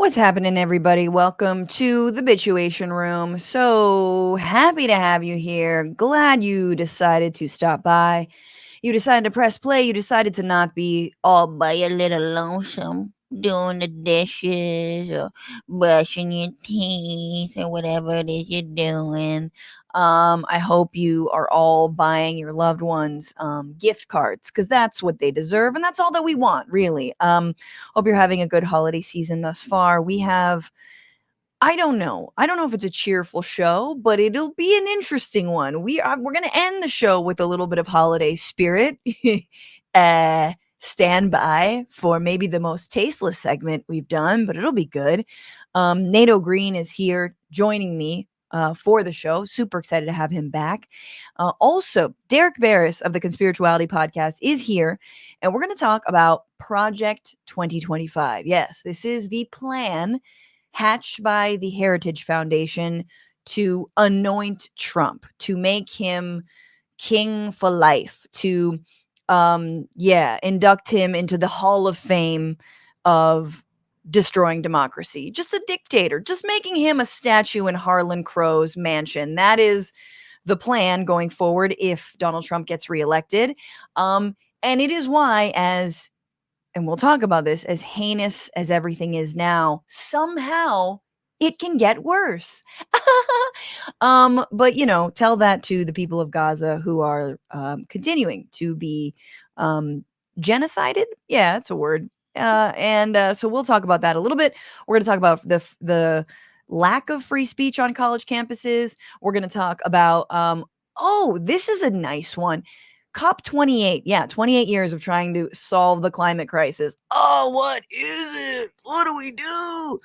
What's happening, everybody? Welcome to the Bitchuation room. So happy to have you here. Glad you decided to stop by. You decided to press play. You decided to not be all by your little lonesome doing the dishes or brushing your teeth or whatever it is you're doing. I hope you are all buying your loved ones gift cards because that's what they deserve and that's all that we want, really. Hope you're having a good holiday season thus far. We have I don't know. I don't know if it's a cheerful show, but it'll be an interesting one. We're going to end the show with a little bit of holiday spirit. Stand by for maybe the most tasteless segment we've done, but it'll be good. Nato Green is here joining me for the show. Super excited to have him back. Also, Derek Beres of the Conspirituality podcast is here, and we're going to talk about Project 2025. Yes, this is the plan hatched by the Heritage Foundation to anoint Trump, to make him king for life, to induct him into the Hall of Fame of destroying democracy. Just a dictator, just making him a statue in Harlan Crow's mansion. That is the plan going forward if Donald Trump gets reelected. And it is why, and we'll talk about this, as heinous as everything is now, somehow it can get worse. But tell that to the people of Gaza who are continuing to be genocided. Yeah, that's a word. So we'll talk about that a little bit. We're going to talk about the lack of free speech on college campuses. We're going to talk about this is a nice one. COP28. Yeah, 28 years of trying to solve the climate crisis. Oh, what is it? What do we do?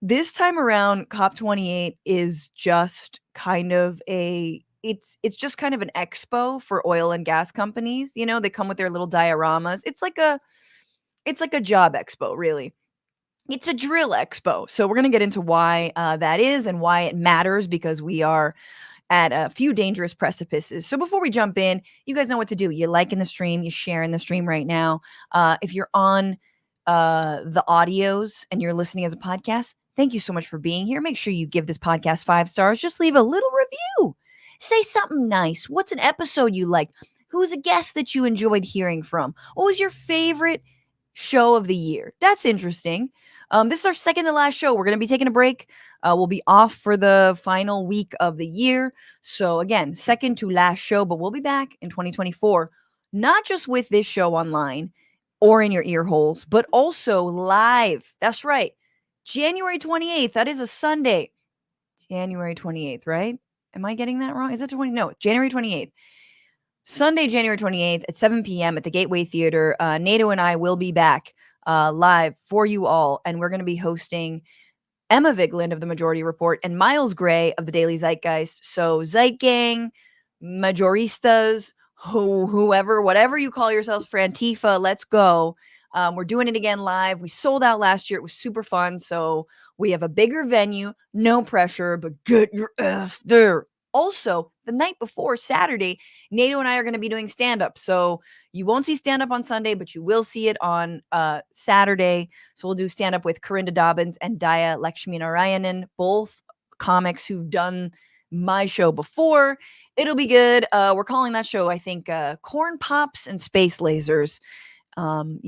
This time around, COP28 is just kind of it's just kind of an expo for oil and gas companies. They come with their little dioramas. It's like a job expo, really. It's a drill expo. So we're going to get into why that is and why it matters, because we are at a few dangerous precipices. So before we jump in, you guys know what to do. You liking the stream, you sharing the stream right now. If you're on the audios and you're listening as a podcast, thank you so much for being here. Make sure you give this podcast 5 stars. Just leave a little review. Say something nice. What's an episode you liked? Who's a guest that you enjoyed hearing from? What was your favorite show of the year? That's interesting. This is our second to last show. We're going to be taking a break. We'll be off for the final week of the year. So again, second to last show, but we'll be back in 2024, not just with this show online or in your ear holes, but also live. That's right. January 28th. That is a Sunday. January 28th, right? Am I getting that wrong? Is it 20? No, January 28th. Sunday, January 28th at 7 p.m. at the Gateway Theater. Nato and I will be back live for you all, and we're going to be hosting Emma Vigeland of the Majority Report and Miles Gray of the Daily Zeitgeist. So Zeitgang, Majoristas, whoever, whatever you call yourselves for Antifa, let's go. We're doing it again live. We sold out last year. It was super fun. So we have a bigger venue, no pressure, but get your ass there. Also, the night before, Saturday, Nato and I are going to be doing stand-up. So you won't see stand-up on Sunday, but you will see it on Saturday. So we'll do stand-up with Corinda Dobbins and Daya Lakshminarayanan, both comics who've done my show before. It'll be good. We're calling that show, I think, Corn Pops and Space Lasers, an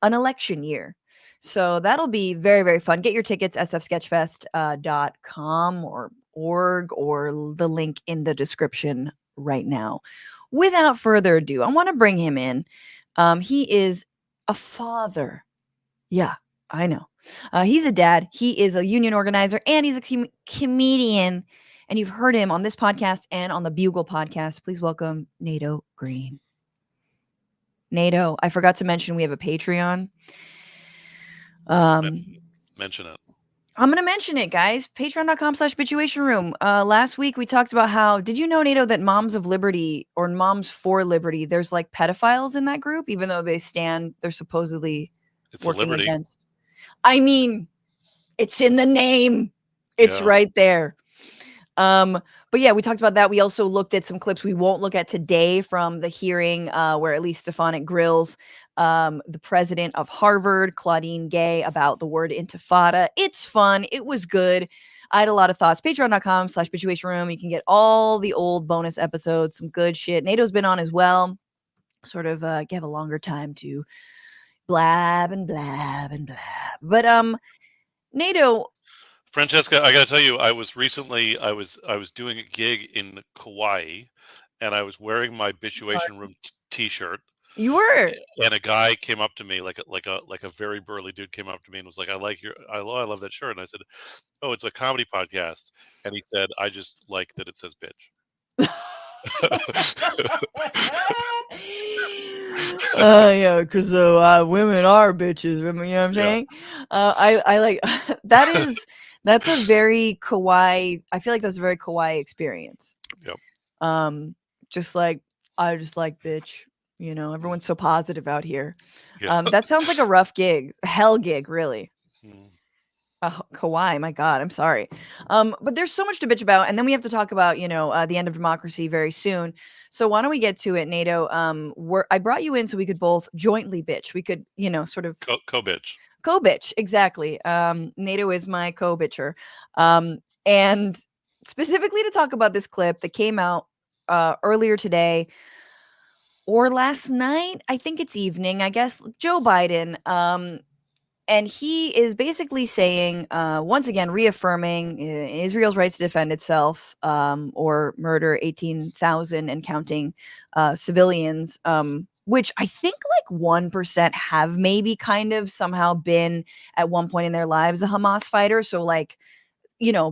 election year. So that'll be very, very fun. Get your tickets, sfsketchfest.com or or the link in the description right now. Without further ado, I want to bring him in. He is a father. Yeah, I know. He's a dad. He is a union organizer and he's a comedian. And you've heard him on this podcast and on the Bugle podcast. Please welcome Nato Green. Nato, I forgot to mention we have a Patreon. Mention it. I'm going to mention it, guys. Patreon.com/Bitchuation room. Last week we talked about how, did you know, Nato, that Moms of Liberty or Moms for Liberty, there's like pedophiles in that group, even though they're supposedly working against. I mean, it's in the name. It's right there. But yeah, we talked about that. We also looked at some clips we won't look at today from the hearing where Elise Stefanik grills the president of Harvard, Claudine Gay, about the word intifada. It's fun. It was good. I had a lot of thoughts. Patreon.com/Bitchuation room. You can get all the old bonus episodes, some good shit. NATO's been on as well. Sort of have a longer time to blab and blab and blab. But Nato, Francesca, I got to tell you, I was doing a gig in Kauai, and I was wearing my Bitchuation room T-shirt. You were, and a guy came up to me, like a very burly dude came up to me and was like, I love that shirt. And I said, oh, it's a comedy podcast. And he said, I just like that it says bitch. Yeah, because women are bitches. You know what I'm saying? I like that's a very Kauai. I feel like that's a very Kauai experience. Yep. Just like I just like bitch. You know, everyone's so positive out here. That sounds like a rough gig, a hell gig, really. Kauai, my God, I'm sorry. But there's so much to bitch about, and then we have to talk about, the end of democracy very soon. So why don't we get to it, Nato? I brought you in so we could both jointly bitch. We could, sort of co-bitch. Co-bitch, exactly. Nato is my co-bitcher. And specifically to talk about this clip that came out earlier today or last night, I think it's evening, I guess, Joe Biden. And he is basically saying, once again, reaffirming Israel's rights to defend itself or murder 18,000 and counting civilians, which I think like 1% have maybe kind of somehow been at one point in their lives a Hamas fighter. So like,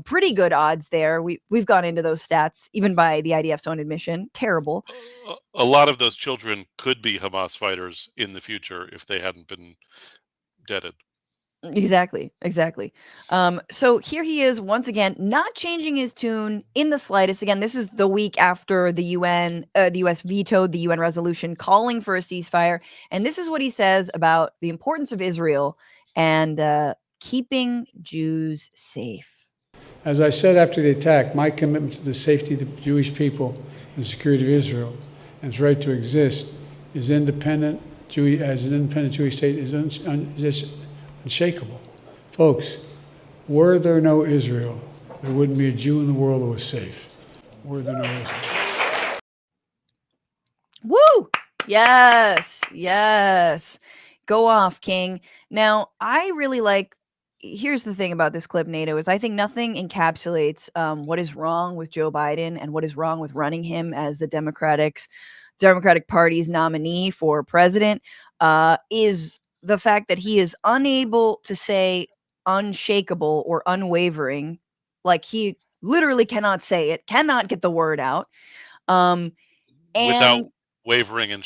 pretty good odds there. We've gone into those stats, even by the IDF's own admission. Terrible. A lot of those children could be Hamas fighters in the future if they hadn't been deaded. Exactly. So here he is once again, not changing his tune in the slightest. Again, this is the week after the U.S. vetoed the UN resolution calling for a ceasefire, and this is what he says about the importance of Israel and keeping Jews safe. As I said after the attack, my commitment to the safety of the Jewish people and security of Israel and its right to exist is independent. As an independent Jewish state is unshakable. Folks, were there no Israel, there wouldn't be a Jew in the world who was safe. Were there no Israel. Woo! Yes. Go off, King. Now, I really like, here's the thing about this clip, Nato, is I think nothing encapsulates what is wrong with Joe Biden and what is wrong with running him as the Democratic Party's nominee for president is the fact that he is unable to say unshakable or unwavering. Like he literally cannot say it, cannot get the word out. And without wavering and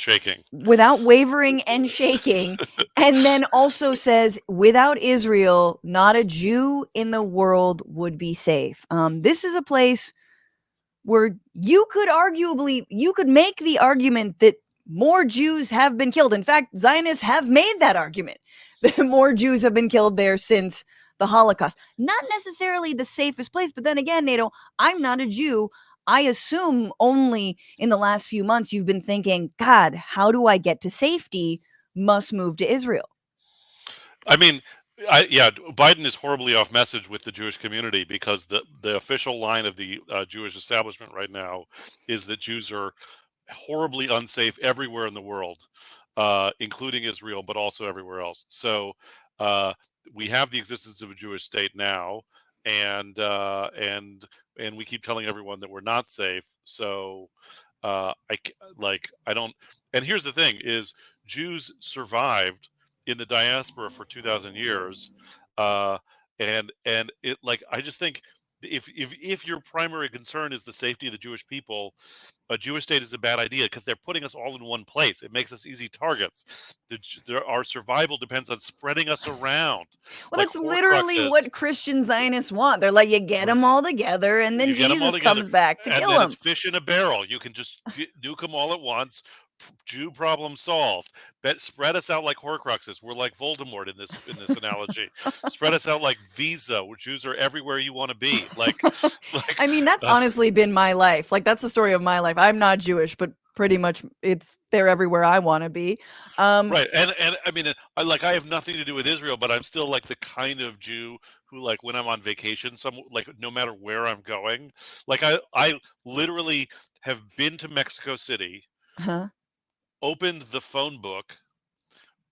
shaking. And then also says, without Israel, not a Jew in the world would be safe. This is a place where you could make the argument that more Jews have been killed. In fact, Zionists have made that argument that more Jews have been killed there since the Holocaust. Not necessarily the safest place, but then again, Nato, I'm not a Jew. I assume only in the last few months you've been thinking, God, how do I get to safety? Must move to Israel. I mean, Biden is horribly off message with the Jewish community because the official line of the Jewish establishment right now is that Jews are horribly unsafe everywhere in the world, including Israel, but also everywhere else. So we have the existence of a Jewish state now. and we keep telling everyone that we're not safe. So I don't. And here's the thing: is Jews survived in the diaspora for 2,000 years, uh, and it like I just think if your primary concern is the safety of the Jewish people, a Jewish state is a bad idea because they're putting us all in one place. It makes us easy targets. Our survival depends on spreading us around Well, like that's literally Horcruxes. what Christian Zionists want. They're like, you get them all together, and then You get them all Jesus together, comes back to and kill then it's them. fish in a barrel. You can just nuke them all at once. Jew problem solved. Spread us out like Horcruxes. We're like Voldemort in this analogy. Spread us out like Visa, where Jews are everywhere you want to be. Like I mean, that's honestly been my life. Like, that's the story of my life. I'm not Jewish, but pretty much they're everywhere I want to be. right. And I mean, I have nothing to do with Israel, but I'm still like the kind of Jew who, like, when I'm on vacation, like no matter where I'm going, like I literally have been to Mexico City, Huh? opened the phone book,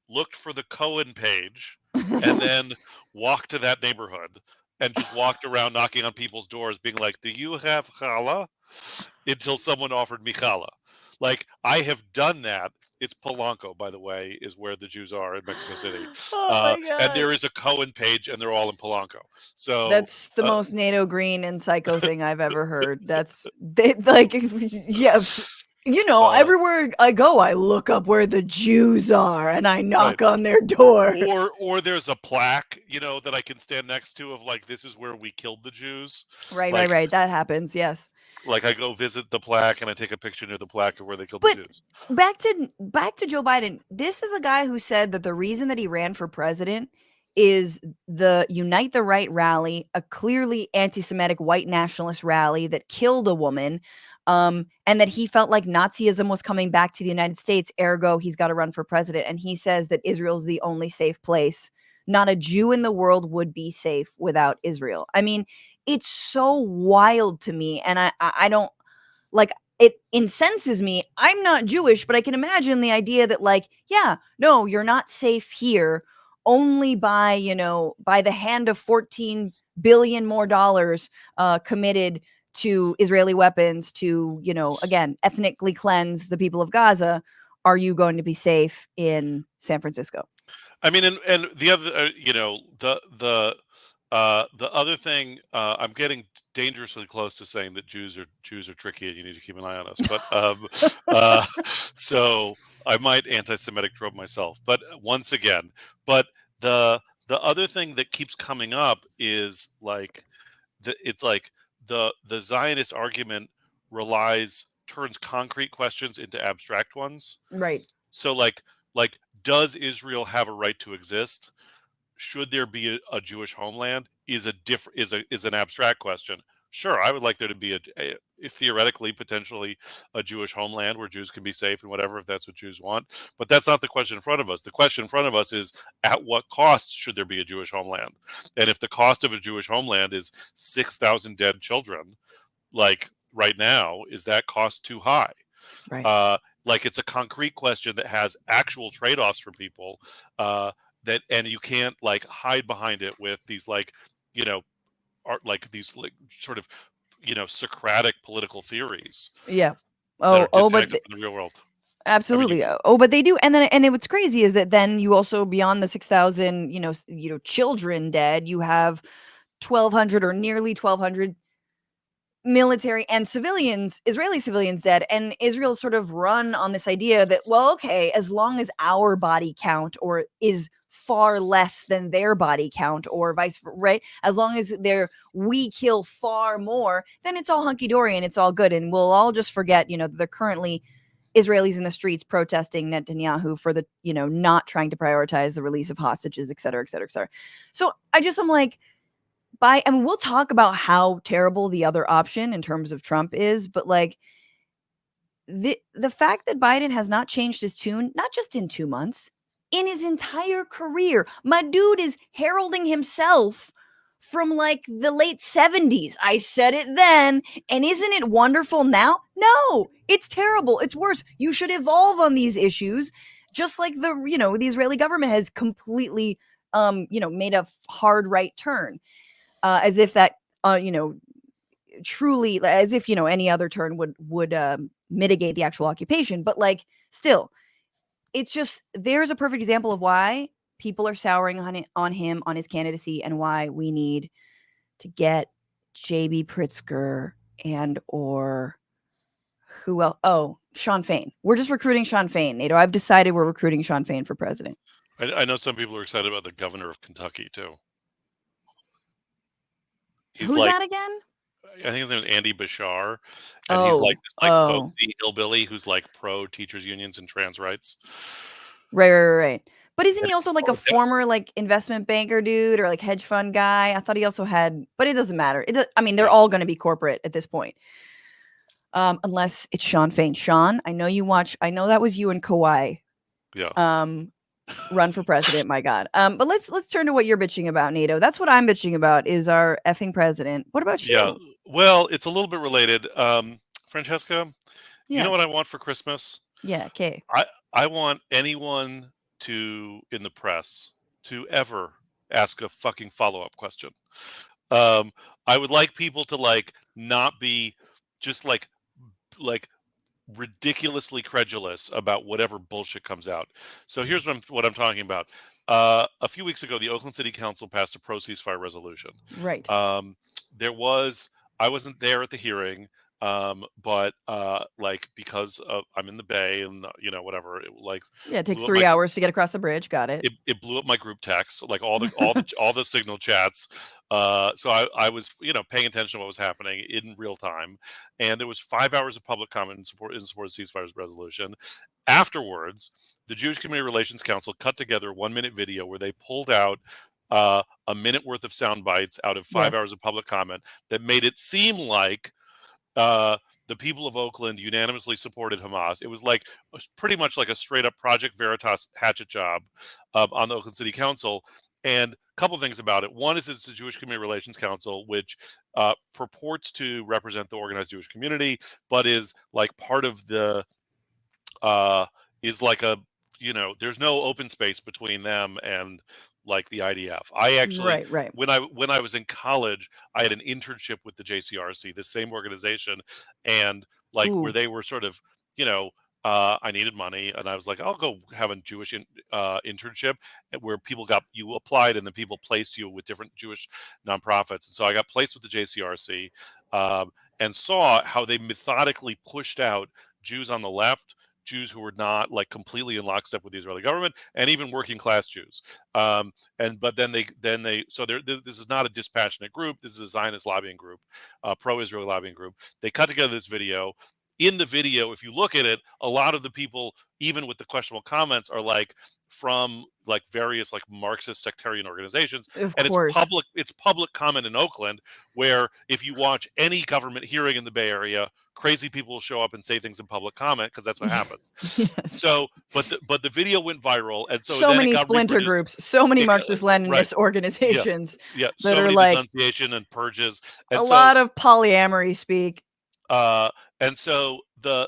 looked for the Cohen page, and then walked to that neighborhood and just walked around knocking on people's doors, being like, "Do you have challah?" Until someone offered me challah. Like, I have done that. It's Polanco, by the way, is where the Jews are in Mexico City, Oh my and god. there is a Cohen page, and they're all in Polanco. So That's the most Nato Green and psycho thing I've ever heard. They like yes. Everywhere I go, I look up where the Jews are and I knock right. on their door. Or there's a plaque, that I can stand next to of like, this is where we killed the Jews. Right, right, Like, right. That happens, yes. like I go visit the plaque and I take a picture near the plaque of where they killed But the Jews. back to Joe Biden. This is a guy who said that the reason that he ran for president is the Unite the Right rally, a clearly anti-Semitic white nationalist rally that killed a woman, and that he felt like Nazism was coming back to the United States, ergo he's got to run for president. And he says that Israel's the only safe place. Not a Jew in the world would be safe without Israel. I mean, it's so wild to me, and I don't like it incenses me. I'm not Jewish, but I can imagine the idea that, like, yeah, no, you're not safe here only by, by the hand of 14 billion more dollars committed to Israeli weapons to, again, ethnically cleanse the people of Gaza. Are you going to be safe in San Francisco? I mean, and the other, the other thing, I'm getting dangerously close to saying that Jews are tricky, and you need to keep an eye on us. But uh, so I might anti-Semitic trope myself. But once again, the other thing that keeps coming up is like it's like the Zionist argument turns concrete questions into abstract ones. Right. So like does Israel have a right to exist? Should there be a Jewish homeland? Is an abstract question. Sure, I would like there to be a theoretically, potentially, a Jewish homeland where Jews can be safe and whatever, if that's what Jews want. But that's not the question in front of us. The question in front of us is, at what cost should there be a Jewish homeland? And if the cost of a Jewish homeland is 6,000 dead children, like right now, is that cost too high? Right. Like, it's a concrete question that has actual trade-offs for people, and you can't like hide behind it with these these sort of Socratic political theories. Yeah. That are But disconnected from the real world. absolutely. But they do. And what's crazy is that then you also, beyond the 6,000, children dead, you have 1,200 or nearly 1,200 military and civilians, Israeli civilians dead. And Israel's sort of run on this idea that, well, okay, as long as our body count or is far less than their body count or vice versa, right? As long as we kill far more, then it's all hunky-dory and it's all good. And we'll all just forget, that they're currently Israelis in the streets protesting Netanyahu for the, not trying to prioritize the release of hostages, et cetera, et cetera, et cetera. So I'm like, we'll talk about how terrible the other option in terms of Trump is, but like the fact that Biden has not changed his tune, not just in 2 months, in his entire career. My dude is heralding himself from like the late 70s. I said it then, and isn't it wonderful now? No, it's terrible. It's worse. You should evolve on these issues, just like the Israeli government has completely made a hard right turn. as if that, truly, as if, any other turn would mitigate the actual occupation. But like, still, it's just, there's a perfect example of why people are souring on him, on his candidacy, and why we need to get JB Pritzker and or who else? Oh, Sean Fain. We're just recruiting Sean Fain, Nato. I've decided we're recruiting Sean Fain for president. I know some people are excited about the governor of Kentucky too. He's Who's like, that again? I think his name is Andy Bashar, and he's like this folksy hillbilly who's like pro teachers unions and trans rights. Right. But isn't And he also like a former like investment banker dude or like hedge fund guy? I thought he also had, but it doesn't matter. I mean, they're all going to be corporate at this point. Unless it's Sean Fain. Sean, I know you watch. I know that was you and Kawhi. Yeah. Run for president, my God. But let's turn to what you're bitching about, Nato. That's what I'm bitching about, is our effing president. What about you? Yeah. Well, it's a little bit related. Francesca, you know what Yes. I want for Christmas? Yeah. Okay. I want anyone in the press to ever ask a fucking follow-up question. I would like people to like not be just like ridiculously credulous about whatever bullshit comes out. So here's what I'm talking about. A few weeks ago, the Oakland City Council passed a pro ceasefire resolution. Right. I wasn't there at the hearing, but like because I'm in the Bay and whatever, it like Yeah, it takes blew up 3 hours to get across the bridge. Got it. it blew up my group text, like all the signal chats. So I was paying attention to what was happening in real time, and there was 5 hours of public comment in support of ceasefire resolution. Afterwards, the Jewish Community Relations Council cut together a 1-minute video where they pulled out a minute worth of sound bites out of 5 hours of public comment that made it seem like the people of Oakland unanimously supported Hamas. It was pretty much like a straight up Project Veritas hatchet job on the Oakland City Council. And a couple things about it. One is it's the Jewish Community Relations Council, which purports to represent the organized Jewish community, but is like part of the is like a there's no open space between them and like the IDF. I actually right. when I was in college, I had an internship with the JCRC, the same organization, and like where they were sort of I needed money, and I was like, I'll go have a Jewish internship where you applied, and then people placed you with different Jewish nonprofits. And so I got placed with the JCRC, and saw how they methodically pushed out Jews on the left, Jews who were not like completely in lockstep with the Israeli government, and even working class Jews. But then they so this is not a dispassionate group. This is a Zionist lobbying group, pro-Israel lobbying group. They cut together this video. In the video, if you look at it, a lot of the people, even with the questionable comments, are like from like various like Marxist sectarian organizations. Of And course. it's public comment in Oakland, where if you watch any government hearing in the Bay Area, crazy people will show up and say things in public comment because that's what happens. Yes. So, but the video went viral, and so so then many it got splinter reproduced. groups, so many Marxist-Leninist Right. organizations Yeah, that so are many like denunciation and purges, and a so lot of polyamory speak. and so the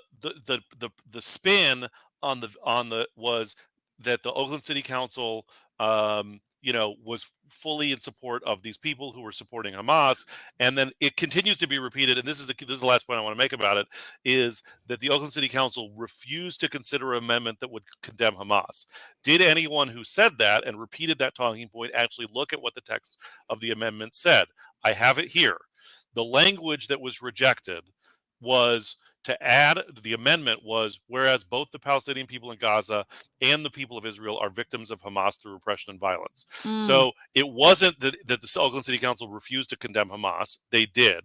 spin on the was that the Oakland City Council was fully in support of these people who were supporting Hamas. And then it continues to be repeated, and this is the last point I want to make about it, is that the Oakland City Council refused to consider an amendment that would condemn Hamas. Did anyone who said that and repeated that talking point actually look at what the text of the amendment said? I have it here. The language that was rejected was to add, the amendment was, whereas both the Palestinian people in Gaza and the people of Israel are victims of Hamas through repression and violence. So it wasn't that the Oakland City Council refused to condemn Hamas. They did.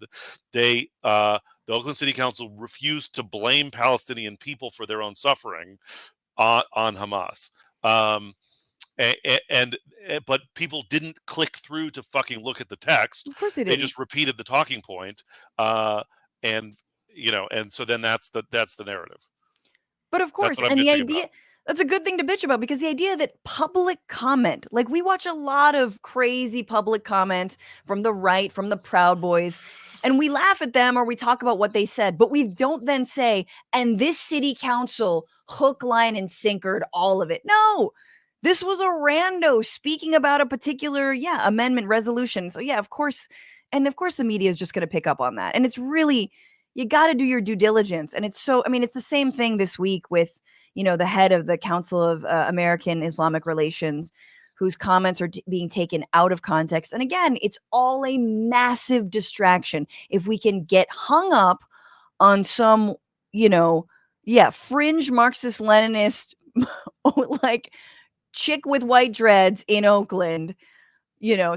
The Oakland City Council refused to blame Palestinian people for their own suffering on Hamas. But people didn't click through to fucking look at the text. Of course they didn't. They just repeated the talking point, and so then that's the narrative. But of course, and the idea that's a good thing to bitch about, because the idea that public comment, like we watch a lot of crazy public comment from the right, from the Proud Boys, and we laugh at them or we talk about what they said, but we don't then say, and this city council hook, line, and sinkered all of it. No, This was a rando speaking about a particular, amendment resolution. So, of course. And of course, the media is just going to pick up on that. And it's really, you got to do your due diligence. And it's so, I mean, it's the same thing this week with, the head of the Council of American Islamic Relations, whose comments are being taken out of context. And again, it's all a massive distraction. If we can get hung up on some, fringe Marxist Leninist, like chick with white dreads in Oakland,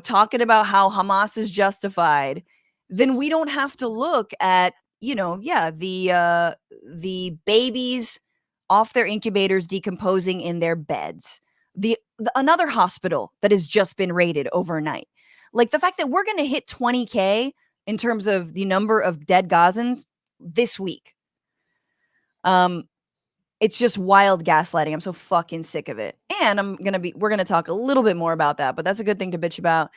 talking about how Hamas is justified, then we don't have to look at, the babies off their incubators decomposing in their beds. The another hospital that has just been raided overnight. Like the fact that we're going to hit 20K in terms of the number of dead Gazans this week. It's just wild gaslighting. I'm so fucking sick of it. And we're going to talk a little bit more about that, but that's a good thing to bitch about.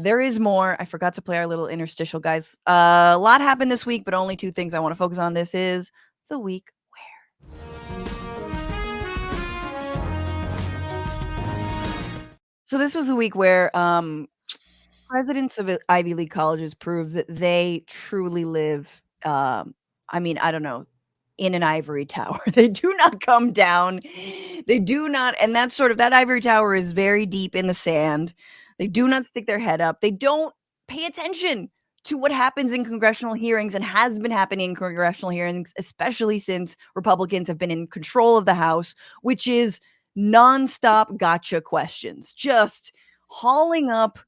There is more. I forgot to play our little interstitial, guys. A lot happened this week, but only two things I want to focus on. This is the week where. So this was a week where presidents of Ivy League colleges proved that they truly live, I don't know, in an ivory tower. They do not come down. They do not, and that's sort of, that ivory tower is very deep in the sand. They do not stick their head up. They don't pay attention to what happens in congressional hearings and has been happening in congressional hearings, especially since Republicans have been in control of the House, which is nonstop gotcha questions, just hauling up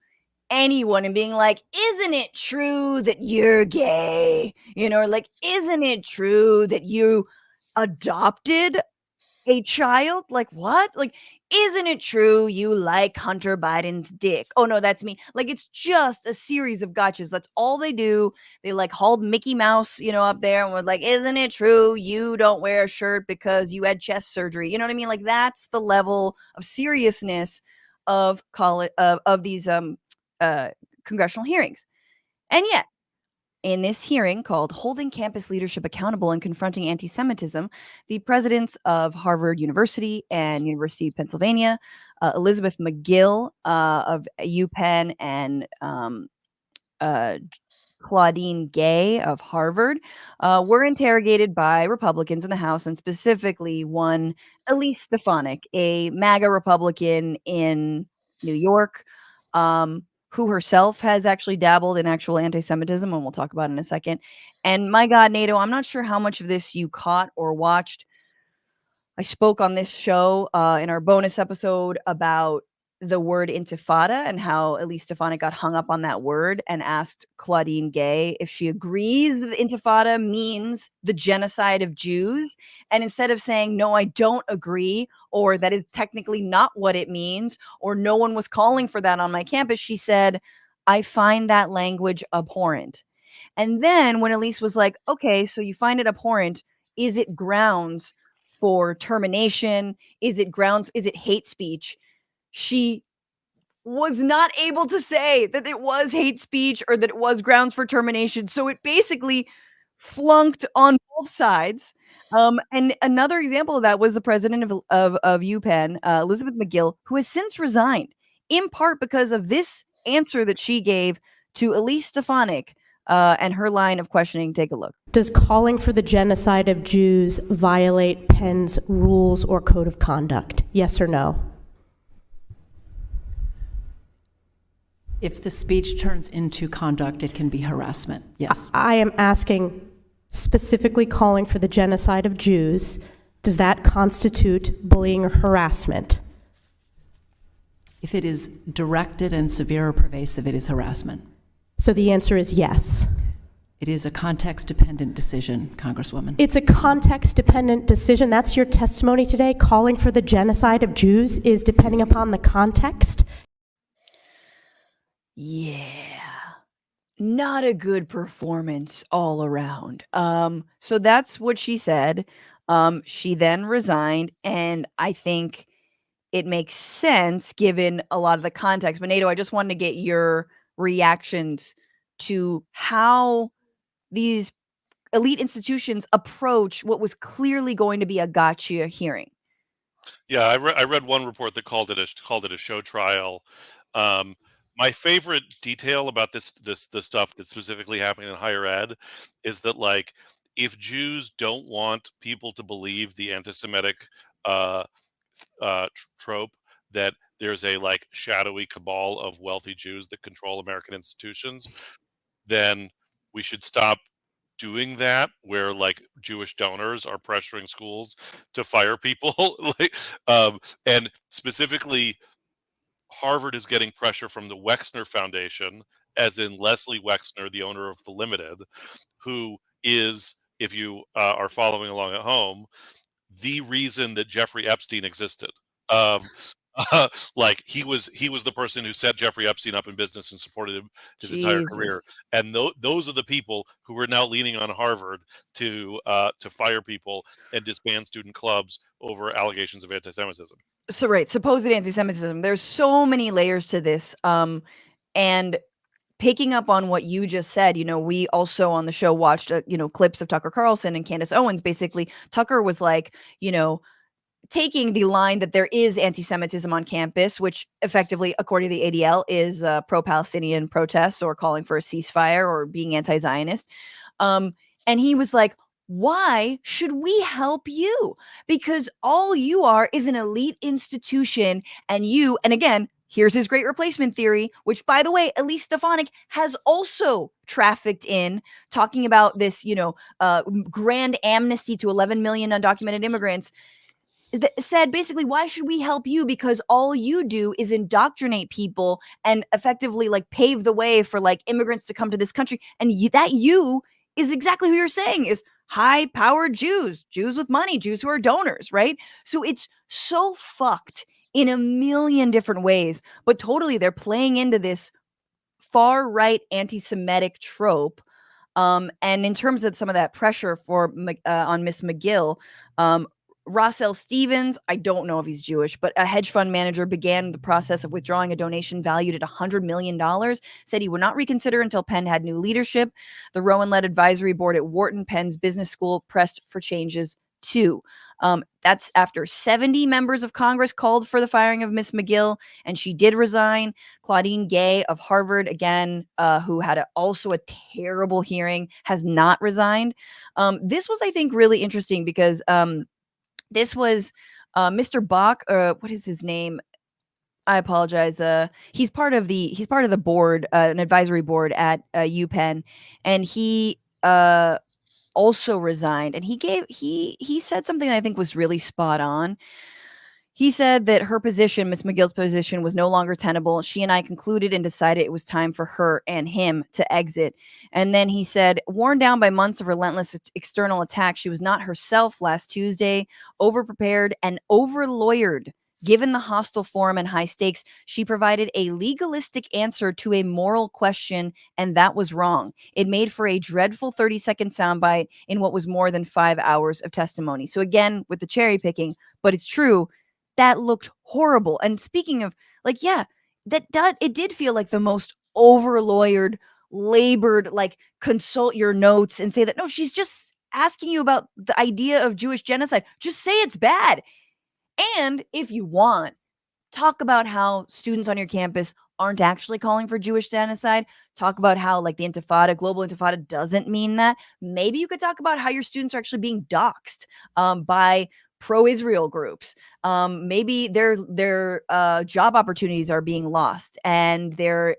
anyone and being like, isn't it true that you're gay? Like, isn't it true that you adopted a child? Like, what? Like, isn't it true you like Hunter Biden's dick? Oh no, that's me. Like, it's just a series of gotchas. That's all they do. They like hauled Mickey Mouse, up there and was like, isn't it true you don't wear a shirt because you had chest surgery? You know what I mean? Like, that's the level of seriousness of these congressional hearings. And yet, in this hearing called Holding Campus Leadership Accountable and Confronting Anti-Semitism, the presidents of Harvard University and University of Pennsylvania, Elizabeth McGill of UPenn, and Claudine Gay of Harvard, were interrogated by Republicans in the House, and specifically one Elise Stefanik, a MAGA Republican in New York, who herself has actually dabbled in actual anti-Semitism, and we'll talk about in a second. And my God, Nato, I'm not sure how much of this you caught or watched. I spoke on this show in our bonus episode about the word intifada and how Elise Stefanik got hung up on that word and asked Claudine Gay if she agrees that the intifada means the genocide of Jews. And instead of saying, no, I don't agree, or that is technically not what it means, or no one was calling for that on my campus, she said, I find that language abhorrent. And then when Elise was like, okay, so you find it abhorrent, is it grounds for termination? Is it hate speech? She was not able to say that it was hate speech or that it was grounds for termination. So it basically flunked on both sides. And another example of that was the president of UPenn, Elizabeth McGill, who has since resigned, in part because of this answer that she gave to Elise Stefanik and her line of questioning. Take a look. Does calling for the genocide of Jews violate Penn's rules or code of conduct? Yes or no? If the speech turns into conduct, it can be harassment, yes. I am asking specifically calling for the genocide of Jews. Does that constitute bullying or harassment? If it is directed and severe or pervasive, it is harassment. So the answer is yes. It is a context-dependent decision, Congresswoman. It's a context-dependent decision. That's your testimony today. Calling for the genocide of Jews is depending upon the context. Yeah. Not a good performance all around. So that's what she said. She then resigned, and I think it makes sense given a lot of the context. But Nato, I just wanted to get your reactions to how these elite institutions approach what was clearly going to be a gotcha hearing. Yeah, I read one report that called it a show trial. Um, my favorite detail about the stuff that's specifically happening in higher ed is that, like, if Jews don't want people to believe the anti-Semitic uh, trope that there's a, like, shadowy cabal of wealthy Jews that control American institutions, then we should stop doing that, where, like, Jewish donors are pressuring schools to fire people. Like, and specifically, Harvard is getting pressure from the Wexner Foundation, as in Leslie Wexner, the owner of The Limited, who is, if you are following along at home, the reason that Jeffrey Epstein existed. Um, like, he was the person who set Jeffrey Epstein up in business and supported him his entire Jesus. career. And those are the people who are now leaning on Harvard to fire people and disband student clubs over allegations of anti-Semitism. So right, supposed anti-Semitism. There's so many layers to this. And picking up on what you just said, we also on the show watched, clips of Tucker Carlson and Candace Owens. Basically, Tucker was like, taking the line that there is anti-Semitism on campus, which effectively, according to the ADL, is pro-Palestinian protests or calling for a ceasefire or being anti-Zionist. And he was like, why should we help you? Because all you are is an elite institution, and again, here's his great replacement theory, which, by the way, Elise Stefanik has also trafficked in, talking about this, grand amnesty to 11 million undocumented immigrants. Said basically, why should we help you? Because all you do is indoctrinate people and effectively, like, pave the way for, like, immigrants to come to this country. And you is exactly who you're saying is high powered Jews with money, Jews who are donors, right? So it's so fucked in a million different ways, but totally they're playing into this far right anti-Semitic trope. And in terms of some of that pressure on Miss McGill, Rossell Stevens, I don't know if he's Jewish, but a hedge fund manager began the process of withdrawing a donation valued at $100 million, said he would not reconsider until Penn had new leadership. The Rowan-led advisory board at Wharton, Penn's business school, pressed for changes too. That's after 70 members of Congress called for the firing of Miss McGill, and she did resign. Claudine Gay of Harvard, again, who had also a terrible hearing, has not resigned. This was, I think, really interesting because this was Mr. Bach, what is his name? I apologize. He's part of the board, an advisory board at UPenn, and he also resigned. And he said something that I think was really spot on. He said that her position, Miss McGill's position, was no longer tenable. She and I concluded and decided it was time for her and him to exit. And then he said, worn down by months of relentless external attack, she was not herself last Tuesday, overprepared and over-lawyered. Given the hostile forum and high stakes, she provided a legalistic answer to a moral question, and that was wrong. It made for a dreadful 30-second soundbite in what was more than 5 hours of testimony. So again, with the cherry picking, but it's true, that looked horrible. And speaking of, like, yeah, it did feel like the most over lawyered, labored, like, consult your notes and say that no, she's just asking you about the idea of Jewish genocide. Just say it's bad. And if you want, talk about how students on your campus aren't actually calling for Jewish genocide. Talk about how, like, the Intifada, global Intifada, doesn't mean that. Maybe you could talk about how your students are actually being doxxed by pro-Israel groups. Maybe their job opportunities are being lost, and their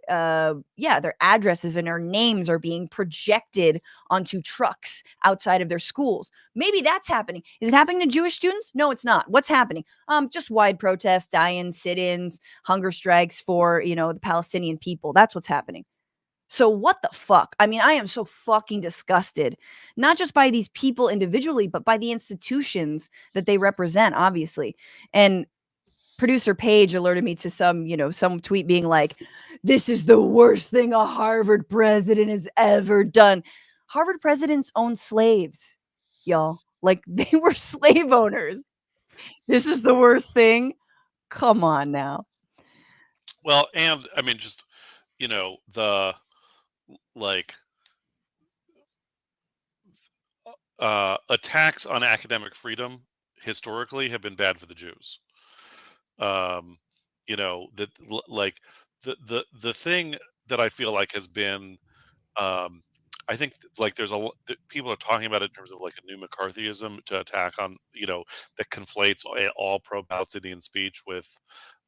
addresses and their names are being projected onto trucks outside of their schools. Maybe that's happening. Is it happening to Jewish students? No, it's not. What's happening? Just wide protests, die-ins, sit-ins, hunger strikes for, the Palestinian people. That's what's happening. So what the fuck? I mean, I am so fucking disgusted, not just by these people individually, but by the institutions that they represent, obviously. And producer Paige alerted me to some tweet being like, this is the worst thing a Harvard president has ever done. Harvard presidents own slaves, y'all. Like, they were slave owners. This is the worst thing. Come on now. Well, and I mean, just, the, like, attacks on academic freedom historically have been bad for the Jews. You know, that like the thing that I feel like has been, um, I think like there's people are talking about it in terms of like a new McCarthyism to attack on, you know, that conflates all pro-Palestinian speech with,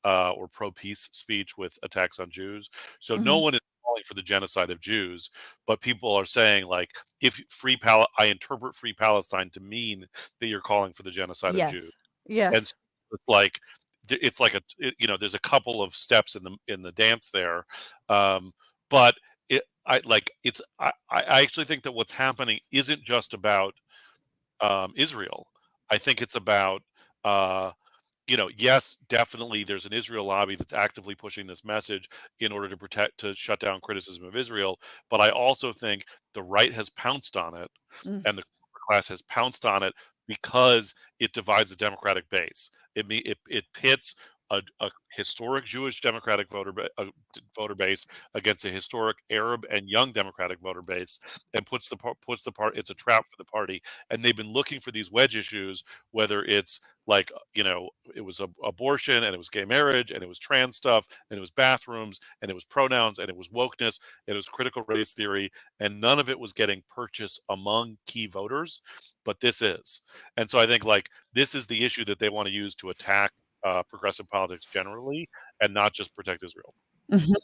or pro-peace speech with attacks on Jews. So no Mhm. one is calling for the genocide of Jews, but people are saying like, if I interpret free Palestine to mean that you're calling for the genocide of Jews. Yes. And Yes. so it's like it's like you know, there's a couple of steps in the dance there, but I actually think that what's happening isn't just about Israel. I think it's about, uh, you know, yes, definitely there's an Israel lobby that's actively pushing this message in order to shut down criticism of Israel. But I also think the right has pounced on it, Mm. and the corporate class has pounced on it because it divides the Democratic base. It pits a historic Jewish Democratic voter base against a historic Arab and young Democratic voter base, and puts the part. It's a trap for the party, and they've been looking for these wedge issues, whether it's like, you know, it was abortion, and it was gay marriage, and it was trans stuff, and it was bathrooms, and it was pronouns, and it was wokeness, and it was critical race theory, and none of it was getting purchase among key voters, but this is. And so I think like this is the issue that they want to use to attack progressive politics generally, and not just protect Israel. Mhm.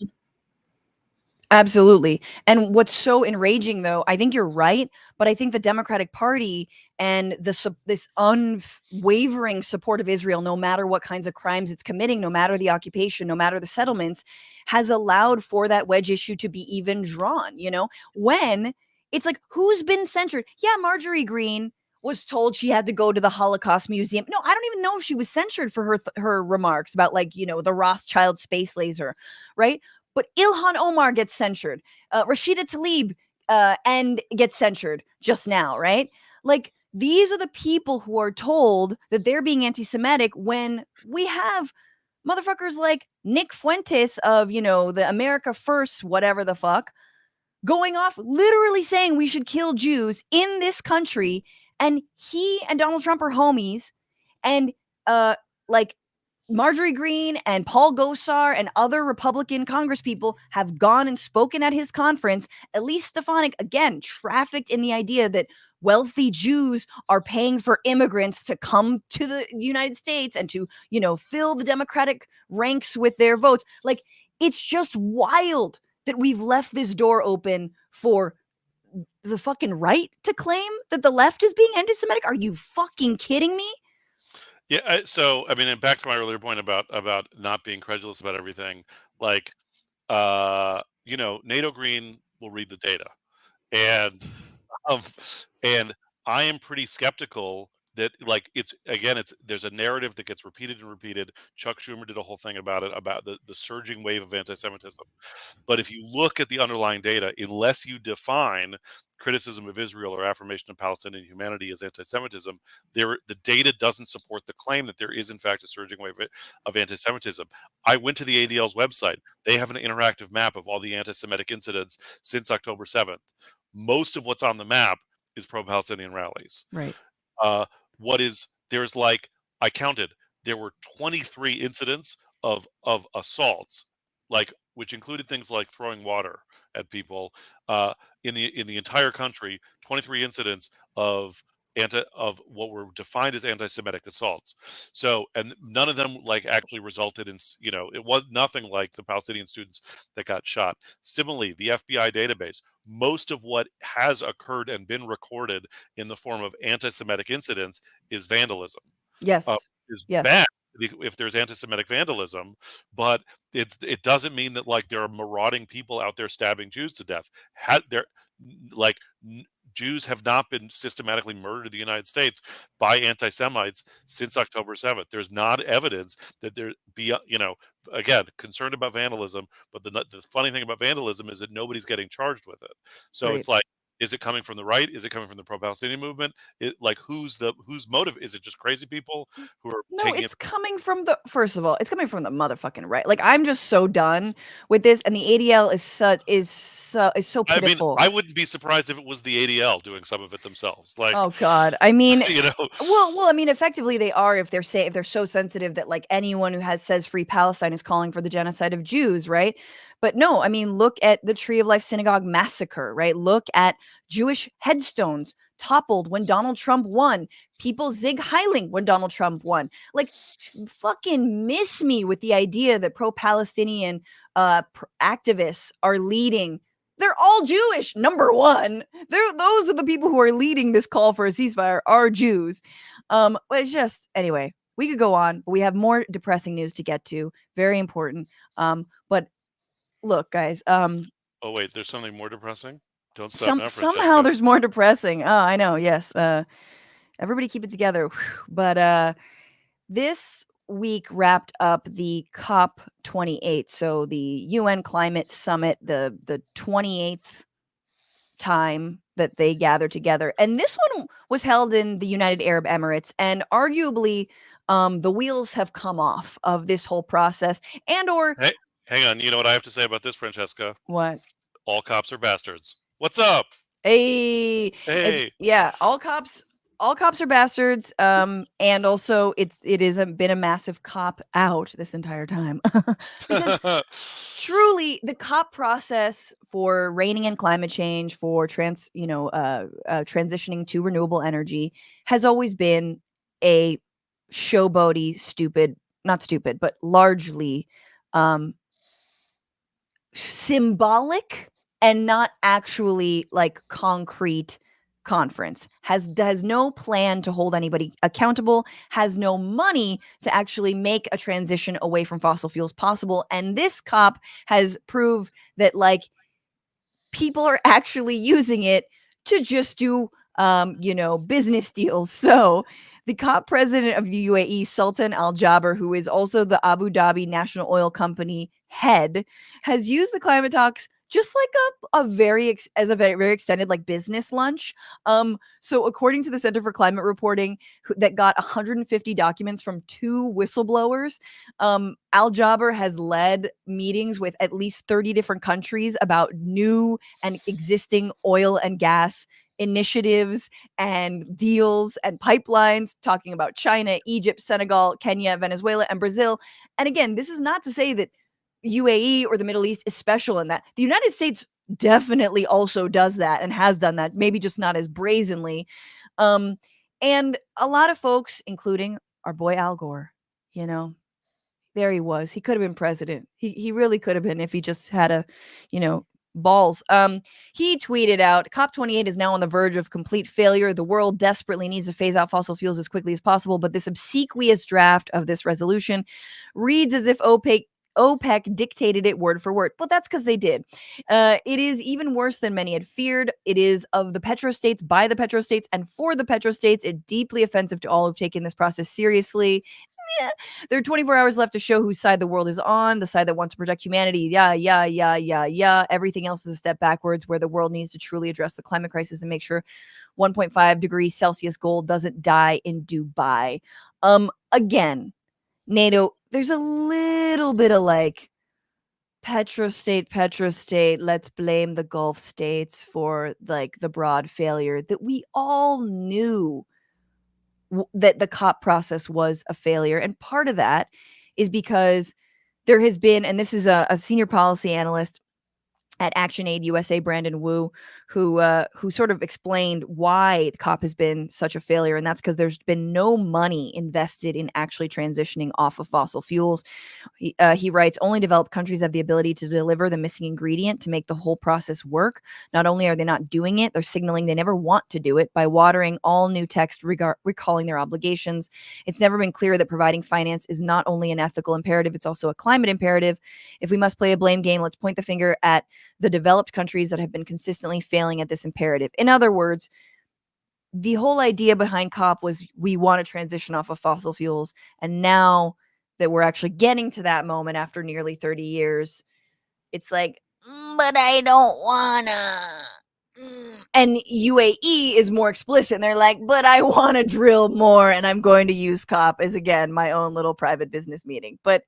Absolutely. And what's so enraging, though, I think you're right, but I think the Democratic Party and this unwavering support of Israel, no matter what kinds of crimes it's committing, no matter the occupation, no matter the settlements, has allowed for that wedge issue to be even drawn. You know, when it's like, who's been censured? Yeah, Marjorie Green was told she had to go to the Holocaust Museum. No, I don't even know if she was censured for her remarks about, like, you know, the Rothschild space laser, right? But Ilhan Omar gets censured. Rashida Tlaib and gets censured just now, right? Like, these are the people who are told that they're being anti-Semitic when we have motherfuckers like Nick Fuentes of, you know, the America First, whatever the fuck, going off literally saying we should kill Jews in this country. And he and Donald Trump are homies. And like Marjorie Green and Paul Gosar and other Republican congresspeople have gone and spoken at his conference. Elise Stefanik, again, trafficked in the idea that wealthy Jews are paying for immigrants to come to the United States and to, you know, fill the Democratic ranks with their votes. Like, it's just wild that we've left this door open for the fucking right to claim that the left is being anti-Semitic. Are you fucking kidding me? Yeah. So I mean, and back to my earlier point about not being credulous about everything, like, you know, Nato Green will read the data, and um, and I am pretty skeptical that, like, it's again, it's there's a narrative that gets repeated and repeated. Chuck Schumer did a whole thing about it, about the surging wave of anti-Semitism. But if you look at the underlying data, unless you define criticism of Israel or affirmation of Palestinian humanity as anti-Semitism, the data doesn't support the claim that there is in fact a surging wave of anti-Semitism. I went to the ADL's website. They have an interactive map of all the anti-Semitic incidents since October 7th. Most of what's on the map is pro-Palestinian rallies. Right. Uh, what is there's like I counted, there were 23 incidents of assaults, like, which included things like throwing water at people, in the entire country. 23 incidents of what were defined as anti-Semitic assaults. So, and none of them like actually resulted in, you know, it was nothing like the Palestinian students that got shot. Similarly, the FBI database, most of what has occurred and been recorded in the form of anti-Semitic incidents is vandalism. Yes. Is Yes. bad if there's anti-Semitic vandalism, but it doesn't mean that like there are marauding people out there stabbing Jews to death. Had there like Jews have not been systematically murdered in the United States by anti-Semites since October 7th. There's not evidence that there be, you know, again, concerned about vandalism, but the funny thing about vandalism is that nobody's getting charged with it. So Right. it's like Is it coming from the right? Is it coming from the pro-Palestinian movement? Whose motive? Is it just crazy people who are No, taking it's coming from the first of all, it's coming from the motherfucking right. Like, I'm just so done with this, and the ADL is so I mean, pitiful. I wouldn't be surprised if it was the ADL doing some of it themselves. Like, Oh God. I mean, you know, well, I mean, effectively they are if they're so sensitive that like anyone who says free Palestine is calling for the genocide of Jews, right? But no, I mean, look at the Tree of Life Synagogue massacre, right? Look at Jewish headstones toppled when Donald Trump won. People zig heiling when Donald Trump won. Like, fucking miss me with the idea that pro-Palestinian activists are leading. They're all Jewish. Number one, those are the people who are leading this call for a ceasefire are Jews. But it's just anyway. We could go on, but we have more depressing news to get to. Very important. But look, guys. oh wait, there's something more depressing. Don't stop now, Somehow Francesca. there's more depressing. Oh, I know. Yes. Everybody keep it together. But this week wrapped up the COP28, so the UN Climate Summit, the 28th time that they gathered together. And this one was held in the United Arab Emirates, and arguably the wheels have come off of this whole process. And or Hey, hang on. You know what I have to say about this, Francesca? what? All cops are bastards. What's up? Hey, it's Hey. yeah, all cops are bastards. And also it hasn't been a massive cop out this entire time. Because truly the COP process for reining in climate change, for transitioning to renewable energy has always been a showboaty, not stupid, but largely um symbolic and not actually like concrete conference. Has no plan to hold anybody accountable, has no money to actually make a transition away from fossil fuels possible. And this COP has proved that like people are actually using it to just do business deals. So the COP president of the UAE, Sultan Al Jaber, who is also the Abu Dhabi National Oil Company head, has used the climate talks just like a very very extended like business lunch. So according to the Center for Climate Reporting, that got 150 documents from 2 whistleblowers, Al Jaber has led meetings with at least 30 different countries about new and existing oil and gas initiatives and deals and pipelines, talking about China, Egypt, Senegal, Kenya, Venezuela, and Brazil. And again, this is not to say that UAE or the Middle East is special in that. The United States definitely also does that and has done that, maybe just not as brazenly. And a lot of folks, including our boy Al Gore, you know, there he was. He could have been president. He really could have been if he just had balls. He tweeted out, COP28 is now on the verge of complete failure. The world desperately needs to phase out fossil fuels as quickly as possible, but this obsequious draft of this resolution reads as if OPEC dictated it word for word. Well, that's because they did. It is even worse than many had feared. It is of the petrostates, by the petrostates, and for the petrostates. It's deeply offensive to all who've taken this process seriously. Yeah, there are 24 hours left to show whose side the world is on, the side that wants to protect humanity. Yeah. Everything else is a step backwards, where the world needs to truly address the climate crisis and make sure 1.5 degrees Celsius gold doesn't die in Dubai. Again, NATO, there's a little bit of like petrostate, let's blame the Gulf states for like the broad failure that we all knew that the COP process was a failure. And part of that is because there has been, and this is a senior policy analyst at ActionAid USA, Brandon Wu, who sort of explained why COP has been such a failure, and that's because there's been no money invested in actually transitioning off of fossil fuels. He writes, only developed countries have the ability to deliver the missing ingredient to make the whole process work. Not only are they not doing it, they're signaling they never want to do it by watering all new text recalling their obligations. It's never been clear that providing finance is not only an ethical imperative, it's also a climate imperative. If we must play a blame game, let's point the finger at the developed countries that have been consistently failing at this imperative. In other words, the whole idea behind COP was we want to transition off of fossil fuels. And now that we're actually getting to that moment after nearly 30 years, it's like, but I don't wanna. And UAE is more explicit, and they're like, but I want to drill more, and I'm going to use COP as, again, my own little private business meeting. But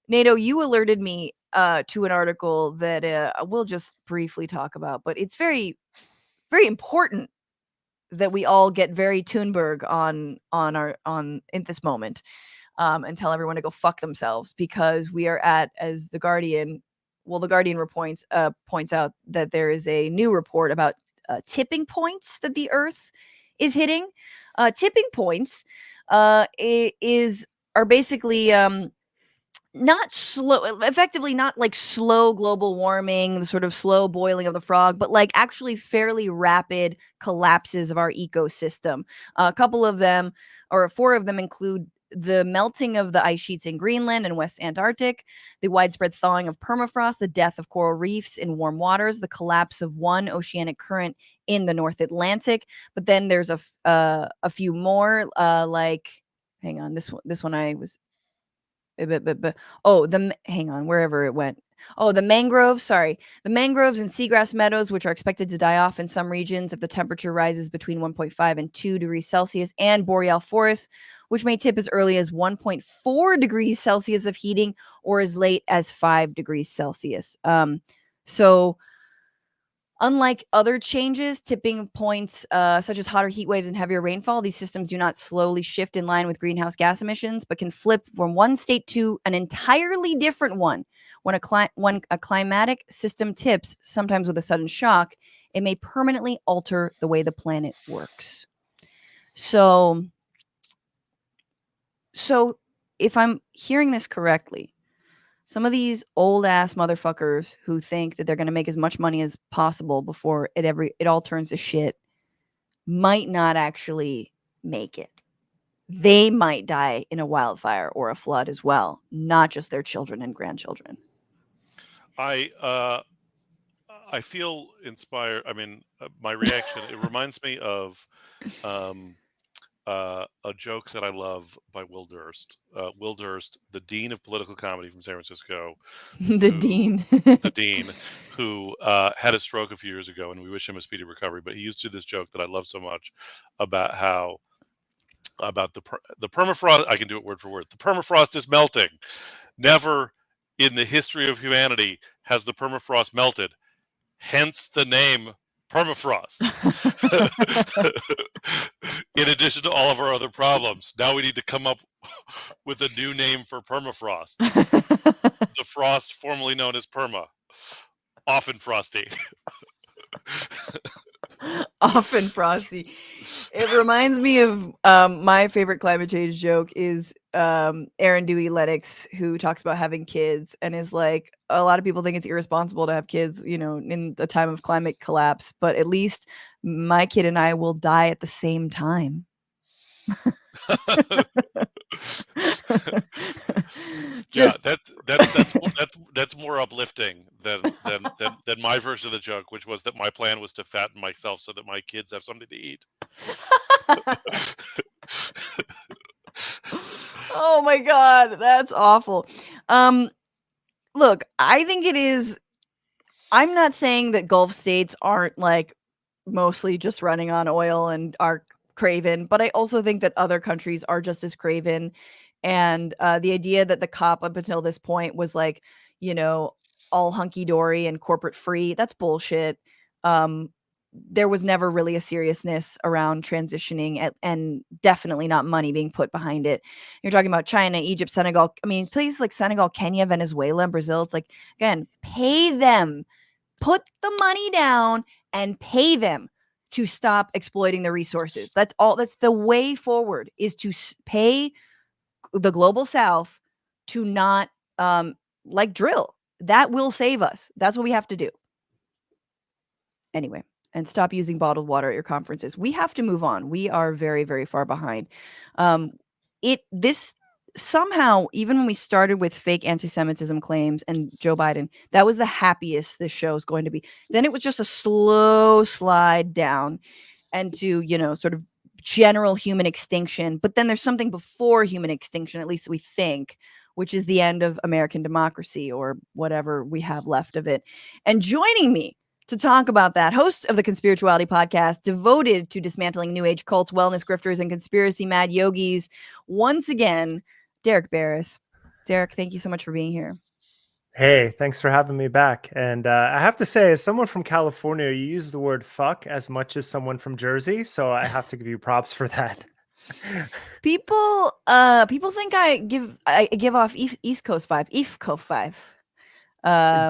Nato, you alerted me to an article that we'll just briefly talk about, but it's very, very important that we all get very Thunberg on in this moment, and tell everyone to go fuck themselves, because we are at, as the Guardian, the Guardian points out that there is a new report about tipping points that the Earth is hitting. Tipping points are basically not slow, effectively not like slow global warming, the sort of slow boiling of the frog, but like actually fairly rapid collapses of our ecosystem. A couple of them, or 4 of them, include the melting of the ice sheets in Greenland and West Antarctic, the widespread thawing of permafrost, the death of coral reefs in warm waters, the collapse of one oceanic current in the North Atlantic. But then there's a few more, like, hang on, this one I was hang on, wherever it went. Oh, the mangroves, sorry. The mangroves and seagrass meadows, which are expected to die off in some regions if the temperature rises between 1.5 and 2 degrees Celsius, and boreal forests, which may tip as early as 1.4 degrees Celsius of heating or as late as 5 degrees Celsius. So unlike other changes, tipping points such as hotter heat waves and heavier rainfall, these systems do not slowly shift in line with greenhouse gas emissions, but can flip from one state to an entirely different one. When a climatic system tips, sometimes with a sudden shock, it may permanently alter the way the planet works. So if I'm hearing this correctly, some of these old ass motherfuckers who think that they're going to make as much money as possible before it all turns to shit might not actually make it. They might die in a wildfire or a flood as well, not just their children and grandchildren. I feel inspired. I mean, my reaction, it reminds me of a joke that I love by Will Durst. Will Durst, the dean of political comedy from San Francisco, The dean. the dean, who had a stroke a few years ago, and we wish him a speedy recovery. But he used to do this joke that I love so much about the permafrost. I can do it word for word. The permafrost is melting. Never in the history of humanity has the permafrost melted. Hence the name permafrost. In addition to all of our other problems, now we need to come up with a new name for permafrost. The frost formerly known as perma. Often frosty. Often frosty. It reminds me of my favorite climate change joke is Aaron Dewey Lennox, who talks about having kids and is like, a lot of people think it's irresponsible to have kids, in the time of climate collapse, but at least my kid and I will die at the same time. Just, yeah, that's more uplifting than my version of the joke, which was that my plan was to fatten myself so that my kids have something to eat. Oh my God, that's awful. Look, I think it is. I'm not saying that Gulf states aren't like mostly just running on oil and are craven, but I also think that other countries are just as craven. And the idea that the COP up until this point was like, all hunky dory and corporate free, that's bullshit. There was never really a seriousness around transitioning and definitely not money being put behind it. You're talking about China, Egypt, Senegal. I mean, places like Senegal, Kenya, Venezuela, Brazil. It's like, again, pay them, put the money down and pay them to stop exploiting the resources. That's all. That's the way forward, is to pay the global south to not drill. That will save us. That's what we have to do. Anyway, and stop using bottled water at your conferences. We have to move on. We are very, very far behind. This somehow, even when we started with fake anti-Semitism claims and Joe Biden, that was the happiest this show is going to be. Then it was just a slow slide down and to, sort of general human extinction. But then there's something before human extinction, at least we think, which is the end of American democracy or whatever we have left of it. And joining me to talk about that. Host of the Conspirituality podcast, devoted to dismantling New Age cults, wellness grifters, and conspiracy mad yogis. Once again, Derek Beres. Derek, thank you so much for being here. Hey, thanks for having me back. And I have to say, as someone from California, you use the word fuck as much as someone from Jersey, so I have to give you props for that. People think I give off East Coast vibe,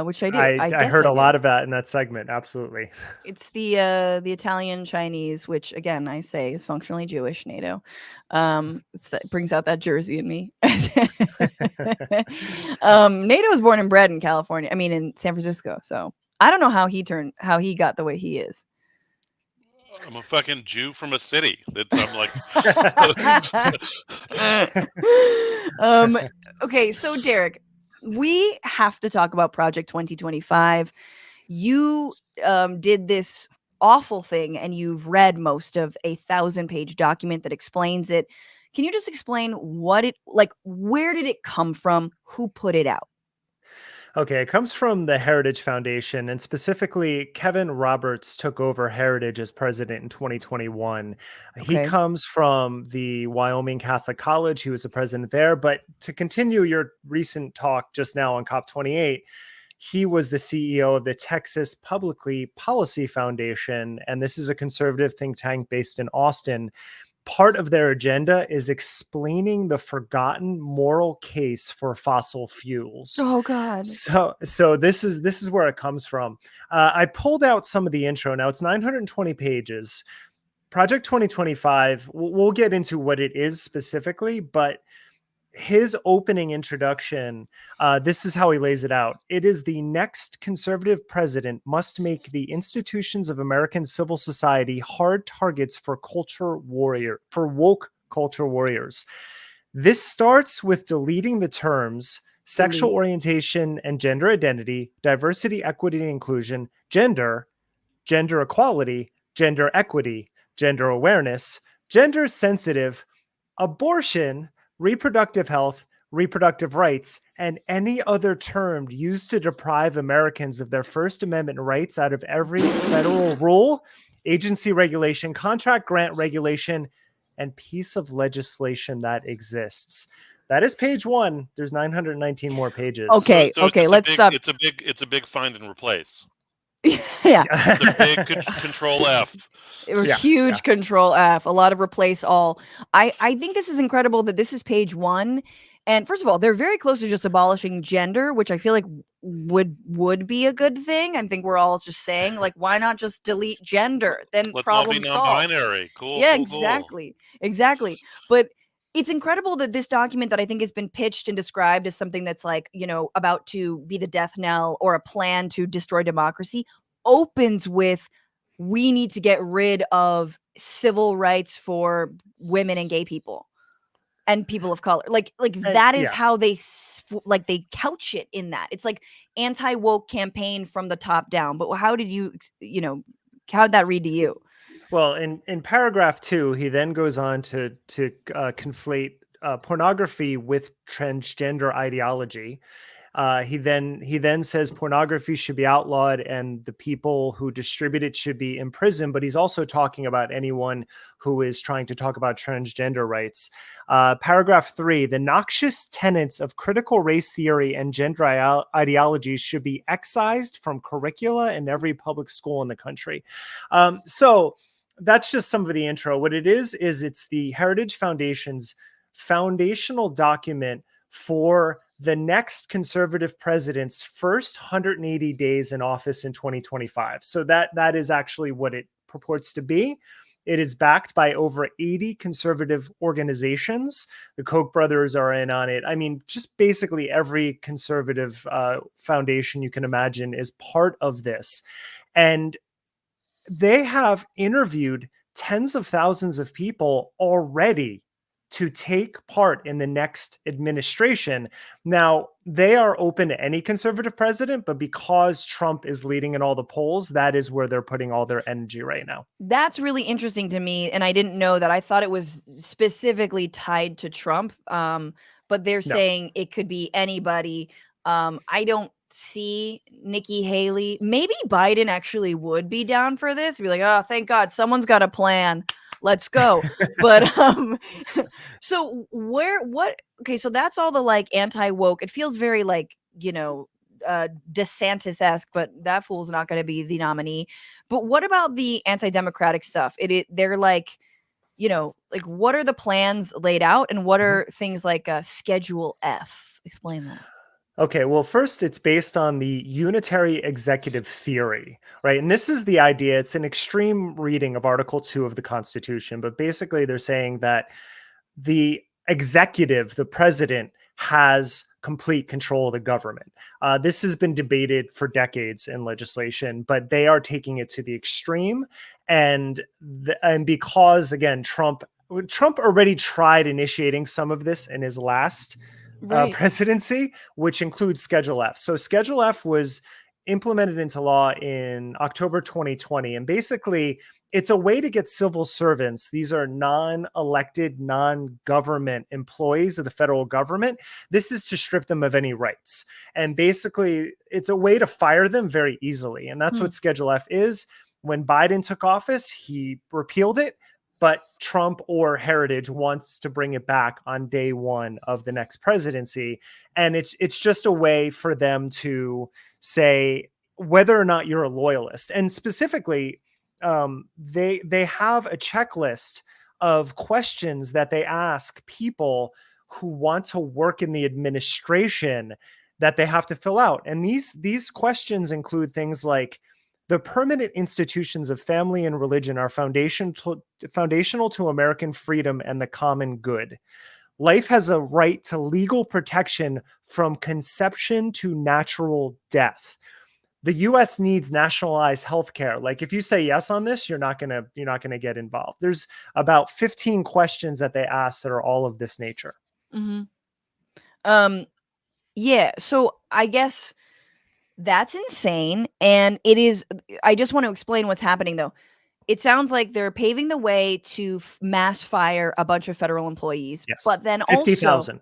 which I do. I guess heard a do. lot of that in that segment. Absolutely. It's the Italian Chinese, which again I say is functionally Jewish. NATO, it brings out that Jersey in me. NATO was born and bred in California. I mean, in San Francisco. So I don't know how he got the way he is. I'm a fucking Jew from a city. I'm like, okay, so Derek, we have to talk about Project 2025. You did this awful thing, and you've read most of a 1,000-page document that explains it. Can you just explain what it like? Where did it come from? Who put it out? Okay, it comes from the Heritage Foundation, and specifically, Kevin Roberts took over Heritage as president in 2021. He Okay. comes from the Wyoming Catholic College. He was the president there. But to continue your recent talk just now on COP28, he was the CEO of the Texas Publicly Policy Foundation, and this is a conservative think tank based in Austin. Part of their agenda is explaining the forgotten moral case for fossil fuels. Oh God! So this is where it comes from. I pulled out some of the intro. Now it's 920 pages. Project 2025. We'll get into what it is specifically, but his opening introduction, this is how he lays it out. It is the next conservative president must make the institutions of American civil society hard targets for woke culture warriors. This starts with deleting the terms sexual orientation and gender identity, diversity, equity, and inclusion, gender equality, gender equity, gender awareness, gender sensitive, abortion, reproductive health, reproductive rights, and any other term used to deprive Americans of their First Amendment rights out of every federal rule, agency regulation, contract grant regulation, and piece of legislation that exists. That is page 1. There's 919 more pages. Okay, let's stop. It's a big find and replace. Yeah. The big control F. Huge control F. A lot of replace all. I think this is incredible that this is page 1. And first of all, they're very close to just abolishing gender, which I feel like would be a good thing. I think we're all just saying, like, why not just delete gender? Then Let's problem all be solved. non-binary. Cool. Yeah, cool, exactly. But it's incredible that this document that I think has been pitched and described as something that's like, about to be the death knell or a plan to destroy democracy opens with, we need to get rid of civil rights for women and gay people and people of color. Like that is how they couch it in that. It's like anti-woke campaign from the top down. But how did how'd that read to you? Well, in paragraph 2, he then goes on to conflate pornography with transgender ideology. He then says pornography should be outlawed and the people who distribute it should be imprisoned. But he's also talking about anyone who is trying to talk about transgender rights. Paragraph 3, the noxious tenets of critical race theory and gender ideologies should be excised from curricula in every public school in the country. So that's just some of the intro. What it is it's the Heritage Foundation's foundational document for the next conservative president's first 180 days in office in 2025. So that is actually what it purports to be. It is backed by over 80 conservative organizations. The Koch brothers are in on it. I mean, just basically every conservative foundation you can imagine is part of this. And they have interviewed tens of thousands of people already to take part in the next administration. Now, they are open to any conservative president, but because Trump is leading in all the polls, that is where they're putting all their energy right now. That's really interesting to me, and I didn't know that. I thought it was specifically tied to Trump, but they're saying it could be anybody. I don't see Nikki Haley. Maybe Biden actually would be down for this. He'd be like, oh, thank God, someone's got a plan. Let's go. But so okay, so that's all the like anti-woke. It feels very like, DeSantis-esque, but that fool's not going to be the nominee. But what about the anti-democratic stuff? They're like, like what are the plans laid out, and what are things like Schedule F? Explain that. Okay, well, first, it's based on the unitary executive theory, right? And this is the idea. It's an extreme reading of Article 2 of the Constitution, but basically they're saying that the executive, the president, has complete control of the government. This has been debated for decades in legislation, but they are taking it to the extreme. And because, again, Trump already tried initiating some of this in his last presidency, which includes Schedule F. So Schedule F was implemented into law in October 2020. And basically, it's a way to get civil servants. These are non-elected, non-government employees of the federal government. This is to strip them of any rights. And basically, it's a way to fire them very easily. And that's what Schedule F is. When Biden took office, he repealed it. But Trump or Heritage wants to bring it back on day one of the next presidency. And it's just a way for them to say whether or not you're a loyalist. And specifically, they have a checklist of questions that they ask people who want to work in the administration that they have to fill out. And these questions include things like, the permanent institutions of family and religion are foundational to American freedom and the common good. Life has a right to legal protection from conception to natural death. The U.S. needs nationalized health care. Like if you say yes on this, you're not gonna get involved. There's about 15 questions that they ask that are all of this nature. Yeah. So I guess that's insane. And it is, I just want to explain what's happening though. It sounds like they're paving the way to mass fire a bunch of federal employees, Yes. but then 50,000.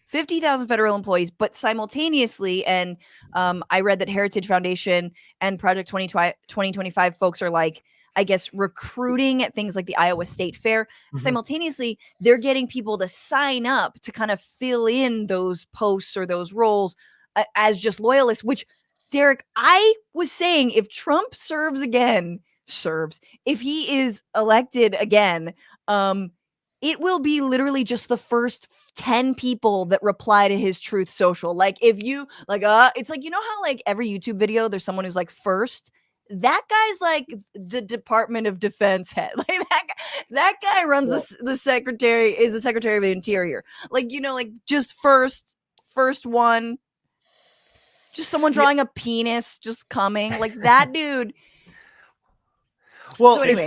50,000 federal employees, but simultaneously, and I read that Heritage Foundation and Project 2025 folks are like, I guess, recruiting at things like the Iowa State Fair. Simultaneously, they're getting people to sign up to kind of fill in those posts or those roles as just loyalists, which, Derek, I was saying if Trump if he is elected again, it will be literally just the first 10 people that reply to his Truth Social. Like if you like, it's like, how like every YouTube video, there's someone who's like first, that guy's like the Department of Defense head. Like that guy runs the Secretary of the Interior. Like, like just first one, just someone drawing a penis, just coming like that dude. Well, So anyway,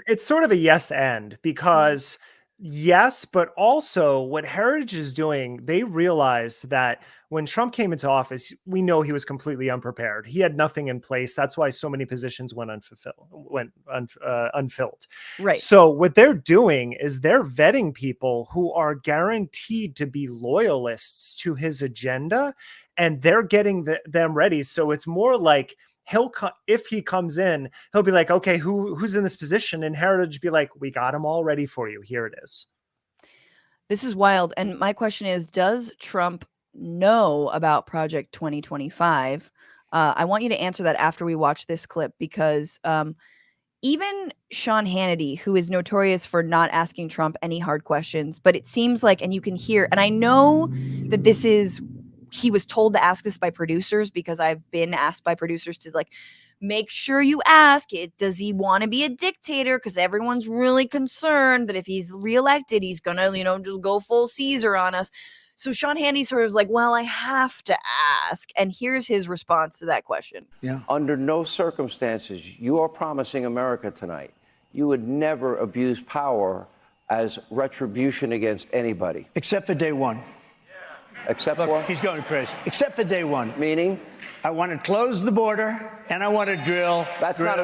it's sort of a yes and, because yes, but also what Heritage is doing, they realized that when Trump came into office, we know he was completely unprepared. He had nothing in place. That's why so many positions went unfilled. Right. So what they're doing is they're vetting people who are guaranteed to be loyalists to his agenda, and they're getting them ready. So it's more like if he comes in, he'll be like, okay, who's in this position? And Heritage be like, we got him all ready for you. Here it is. This is wild. And my question is, does Trump know about Project 2025? I want you to answer that after we watch this clip, because even Sean Hannity, who is notorious for not asking Trump any hard questions, but it seems like, and you can hear, and I know that he was told to ask this by producers, because I've been asked by producers to like, make sure you ask it. Does he want to be a dictator? Because everyone's really concerned that if he's reelected, he's going to, just go full Caesar on us. So Sean Hannity sort of was like, well, I have to ask. And here's his response to that question. Yeah. Under no circumstances, you are promising America tonight, you would never abuse power as retribution against anybody. Except for day one. Except Look, for? he's going crazy. Except for day one. Meaning? I want to close the border, and I want to drill. That's not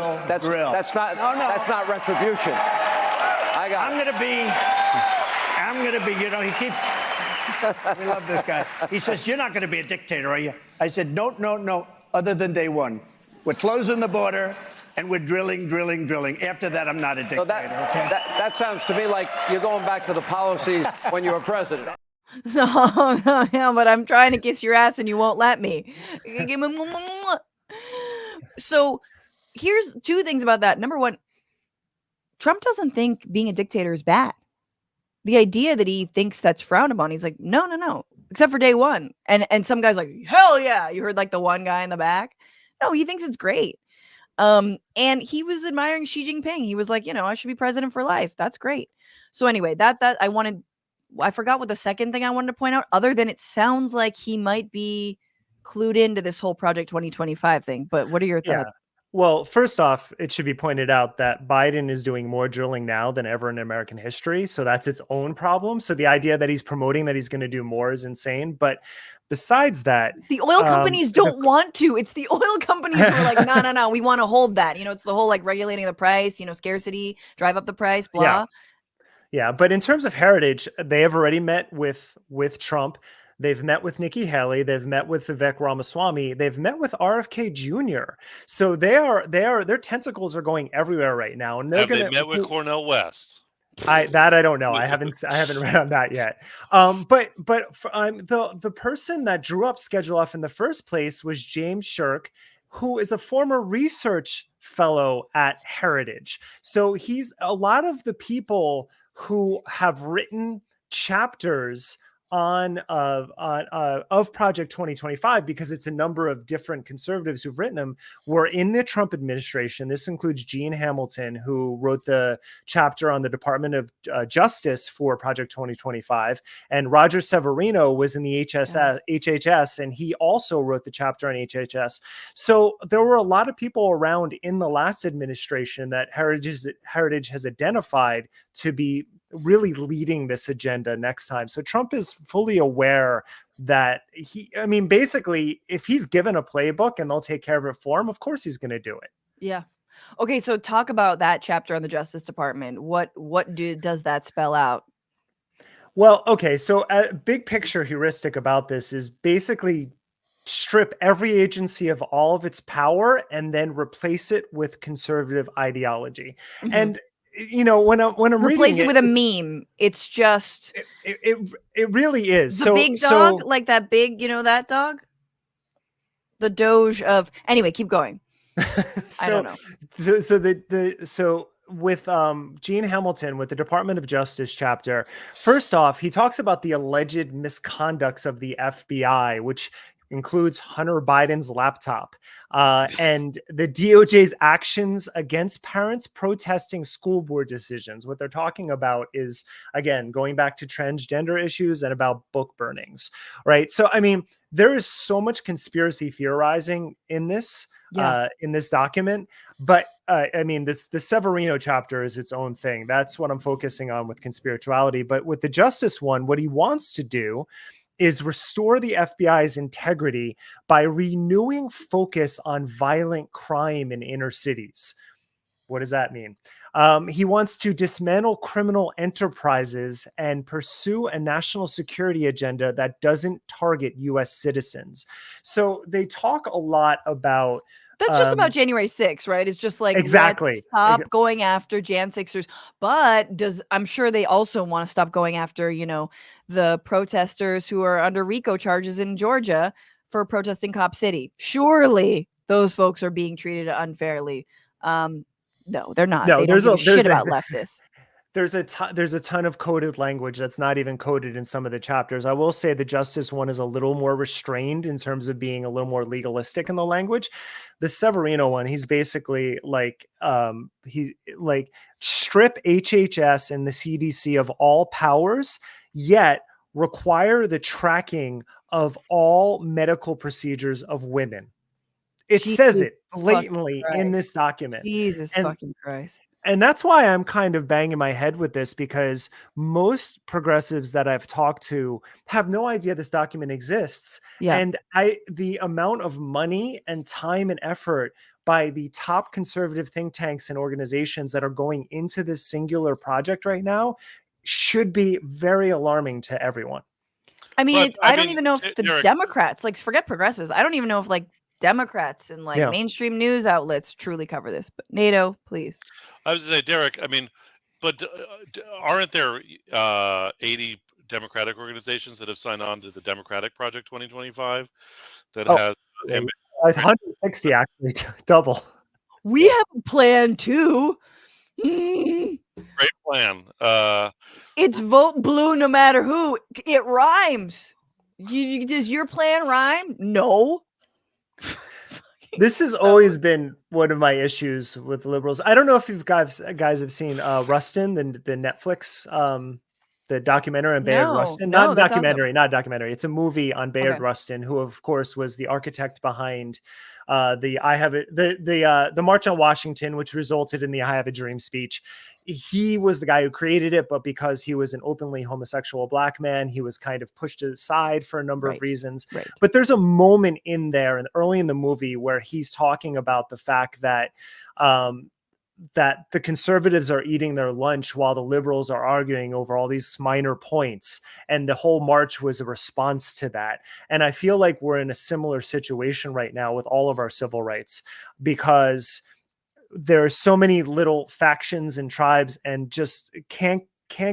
retribution. I'm going to be, he keeps, We love this guy. He says, "You're not going to be a dictator, are you?" I said, "No, no, no, other than day one. We're closing the border, and we're drilling, drilling, drilling. After that, I'm not a dictator." So that sounds to me like you're going back to the policies when you were president. No, no, yeah, but I'm trying to kiss your ass and you won't let me. So here's two things about that. Number one, Trump doesn't think being a dictator is bad. The idea that he thinks that's frowned upon, he's like, no, no, no, except for day one. And some guy's like, hell yeah. You heard like the one guy in the back. No, he thinks it's great. And he was admiring Xi Jinping. He was like, I should be president for life. That's great. So anyway, that I forgot what the second thing I wanted to point out, other than it sounds like he might be clued into this whole Project 2025 thing. But what are your thoughts? Yeah. Well, first off, it should be pointed out that Biden is doing more drilling now than ever in American history. So that's its own problem. So the idea that he's promoting that he's going to do more is insane. But besides that, the oil companies don't want to. It's the oil companies who are like, no, no, no, we want to hold that. It's the whole like regulating the price, scarcity, drive up the price, blah. Yeah. Yeah. But in terms of heritage, they have already met with Trump. They've met with Nikki Haley. They've met with Vivek Ramaswamy. They've met with RFK Jr. So their tentacles are going everywhere right now. And Have they met with Cornel West? I don't know. I haven't read on that yet. But the person that drew up Schedule F in the first place was James Shirk, who is a former research fellow at Heritage. So he's a lot of the people who have written chapters of Project 2025, because it's a number of different conservatives who've written them, were in the Trump administration. This includes Gene Hamilton, who wrote the chapter on the Department of Justice for Project 2025, and Roger Severino was in the HHS, and he also wrote the chapter on HHS. So there were a lot of people around in the last administration that Heritage has identified to be really leading this agenda next time. So Trump is fully aware that basically, if he's given a playbook and they'll take care of it for him, of course he's going to do it. Yeah. Okay. So talk about that chapter on the Justice Department. What does that spell out? Well, okay. So a big picture heuristic about this is basically strip every agency of all of its power and then replace it with conservative ideology. Mm-hmm. And when I'm replace reading it with a meme, it's just it really is. The big dog, like that big, that dog, the Doge of. Anyway, keep going. I don't know. So with Gene Hamilton with the Department of Justice chapter, first off, he talks about the alleged misconducts of the FBI, which includes Hunter Biden's laptop, and the DOJ's actions against parents protesting school board decisions. What they're talking about is, again, going back to transgender issues and about book burnings, right? So, there is so much conspiracy theorizing in this, in this document, but the Severino chapter is its own thing. That's what I'm focusing on with Conspirituality. But with the Justice one, what he wants to do is restore the FBI's integrity by renewing focus on violent crime in inner cities. What does that mean? He wants to dismantle criminal enterprises and pursue a national security agenda that doesn't target U.S. citizens. So they talk a lot about... That's just about January 6th, right? It's just like, exactly. Let's stop going after Jan 6ers. But I'm sure they also want to stop going after, the protesters who are under RICO charges in Georgia for protesting Cop City. Surely those folks are being treated unfairly. No, they're not. No, they don't give a shit about leftists. There's a ton of coded language that's not even coded in some of the chapters. I will say the Justice one is a little more restrained in terms of being a little more legalistic in the language. The Severino one, he's basically strip HHS and the CDC of all powers, yet require the tracking of all medical procedures of women. It says it blatantly in this document. Jesus fucking Christ. And that's why I'm kind of banging my head with this, because most progressives that I've talked to have no idea this document exists. Yeah. And the amount of money and time and effort by the top conservative think tanks and organizations that are going into this singular project right now should be very alarming to everyone. I mean, I don't even know if the Derek, Democrats, like, forget progressives. I don't even know if like Democrats and like mainstream news outlets truly cover this. But NATO, please. I was going to say, Derek, I mean, but aren't there 80 Democratic organizations that have signed on to the Democratic Project 2025 that has 160 actually, double. We have a plan too. great plan. It's vote blue no matter who. It rhymes. Does your plan rhyme? No. This has always been one of my issues with liberals. I don't know if you guys have seen Rustin, the Netflix the documentary on Bayard Rustin. Not documentary, awesome. Not a documentary. It's a movie on Bayard Rustin, who of course was the architect behind the March on Washington, which resulted in the I Have a Dream speech. He was the guy who created it, but because he was an openly homosexual black man, he was kind of pushed aside for a number of reasons. But there's a moment in there and early in the movie where he's talking about the fact that that the conservatives are eating their lunch while the liberals are arguing over all these minor points. And the whole march was a response to that. And I feel like we're in a similar situation right now with all of our civil rights, because there are so many little factions and tribes and just can't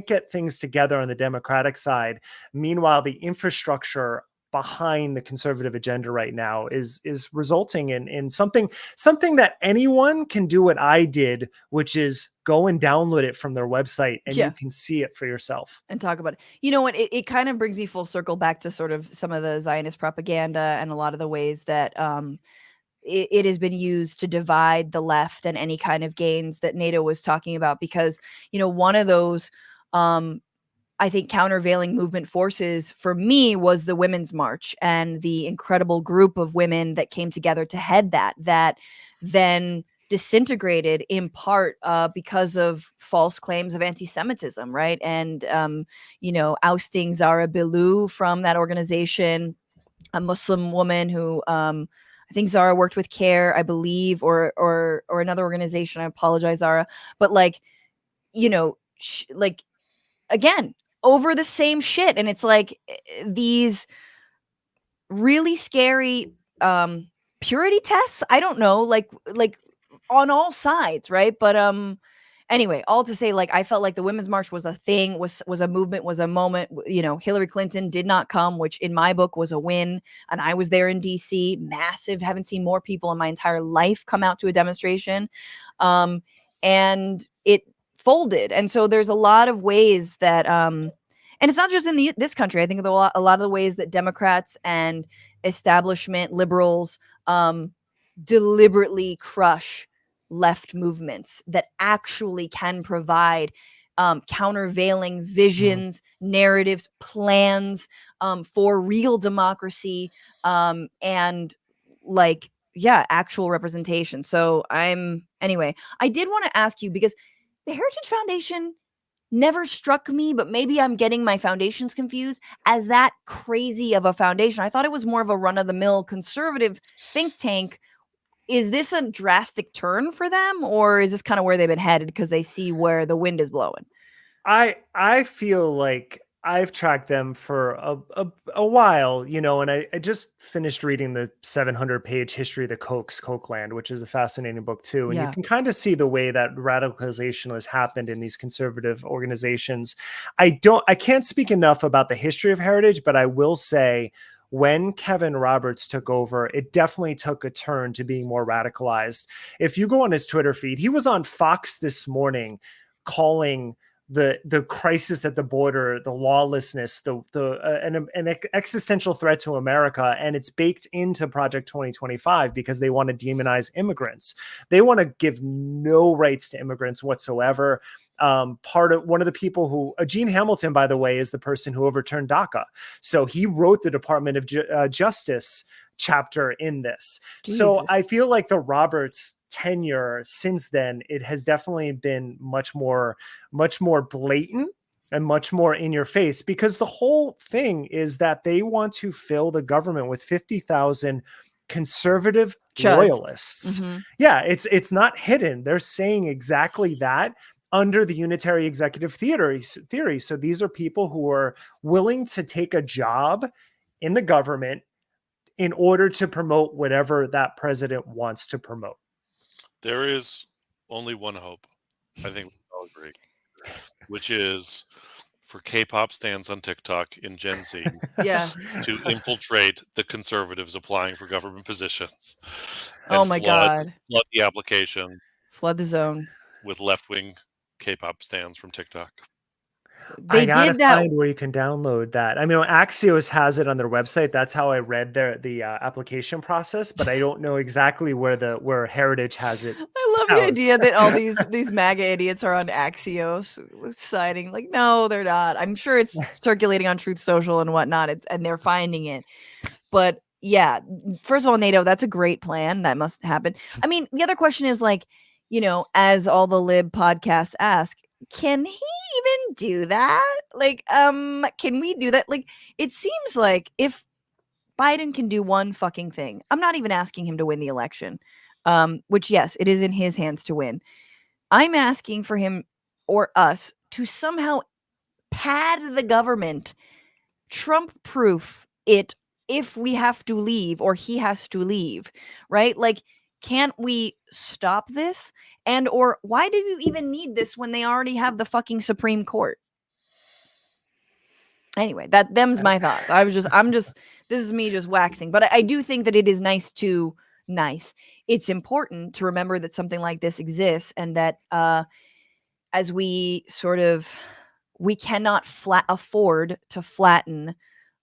get things together on the Democratic side. Meanwhile, the infrastructure behind the conservative agenda right now is resulting in something that anyone can do what I did, which is go and download it from their website and you can see it for yourself and talk about it. You know what? It kind of brings me full circle back to sort of some of the Zionist propaganda and a lot of the ways that it has been used to divide the left and any kind of gains that NATO was talking about, because, you know, one of those I think countervailing movement forces for me was the Women's March and the incredible group of women that came together to head that then disintegrated in part because of false claims of anti-Semitism, right? And, you know, ousting Zara Bilou from that organization, a Muslim woman who I think Zara worked with CARE, I believe, or another organization. I apologize, Zara. But like, you know, like, again, over the same shit. And it's like these really scary purity tests. I don't know, like on all sides, right? But anyway, all to say, like, I felt like the Women's March was a thing, was a movement, was a moment. You know, Hillary Clinton did not come, which in my book was a win. And I was there in DC, massive. Haven't seen more people in my entire life come out to a demonstration. And it folded. And so there's a lot of ways that and it's not just in this country. I think a lot of the ways that Democrats and establishment liberals deliberately crush left movements that actually can provide countervailing visions, narratives, plans for real democracy and like, actual representation. So anyway, I did want to ask you, because the Heritage Foundation never struck me, but maybe I'm getting my foundations confused, as that crazy of a foundation. I thought it was more of a run-of-the-mill conservative think tank. Is this a drastic turn for them, or is this kind of where they've been headed because they see where the wind is blowing? I feel like I've tracked them for a while, you know, and I just finished reading the 700-page history of the Cokeland, which is a fascinating book too. And you can kind of see the way that radicalization has happened in these conservative organizations. I can't speak enough about the history of Heritage, but I will say when Kevin Roberts took over, it definitely took a turn to being more radicalized. If you go on his Twitter feed, he was on Fox this morning calling the crisis at the border, the lawlessness, an existential threat to America, and it's baked into Project 2025 because they want to demonize immigrants. They want to give no rights to immigrants whatsoever. One of the people who, Gene Hamilton, by the way, is the person who overturned DACA. So he wrote the Department of Justice chapter in this. Jesus. So I feel like the Roberts tenure since then, it has definitely been much more blatant and much more in your face, because the whole thing is that they want to fill the government with 50,000 conservative loyalists. Yeah, it's not hidden. They're saying exactly that. under the unitary executive theory. So these are people who are willing to take a job in the government in order to promote whatever that president wants to promote. There is only one hope, I think we all agree, which is for K-pop stans on TikTok in Gen Z Yes. to infiltrate the conservatives applying for government positions Oh and my flood God. the application Flood the zone. with left-wing K-pop stans from TikTok. They I gotta did that. find where you can download that. I mean, Axios has it on their website. That's how I read the application process, but I don't know exactly where Heritage has it. I love the housed. idea that all these MAGA idiots are on Axios citing, like, no, they're not. I'm sure it's circulating on Truth Social and whatnot, and they're finding it. But yeah, first of all, NATO, that's a great plan. That must happen. I mean, the other question is, like, as all the lib podcasts ask, can he even do that? Like, can we do that? Like, it seems like if Biden can do one fucking thing, I'm not even asking him to win the election, which, yes, it is in his hands to win. I'm asking for him or us to somehow pad the government, Trump-proof it if we have to leave or he has to leave, right? Like, can't we stop this? And or why do you even need this when they already have the fucking Supreme Court? Anyway, them's my thoughts. This is me just waxing, but I do think that it is nice. It's important to remember that something like this exists, and that as we cannot afford to flatten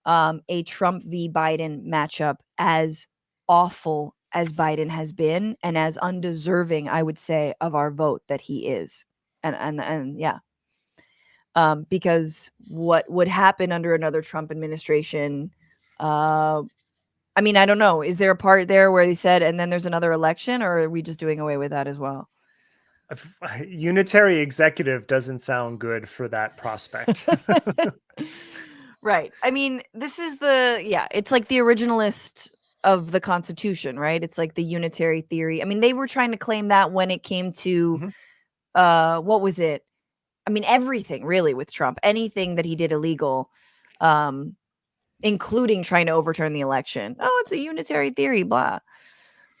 a Trump v. Biden matchup as awful as Biden has been, and as undeserving, I would say, of our vote that he is. And yeah. Because what would happen under another Trump administration, I mean, I don't know. Is there a part there where he said, and then there's another election, or are we just doing away with that as well? Unitary executive doesn't sound good for that prospect. Right. I mean, this is it's like the originalist of the Constitution, right? It's like the unitary theory. I mean, they were trying to claim that when it came to, what was it? I mean, everything really with Trump, anything that he did illegal, including trying to overturn the election. Oh, it's a unitary theory, blah.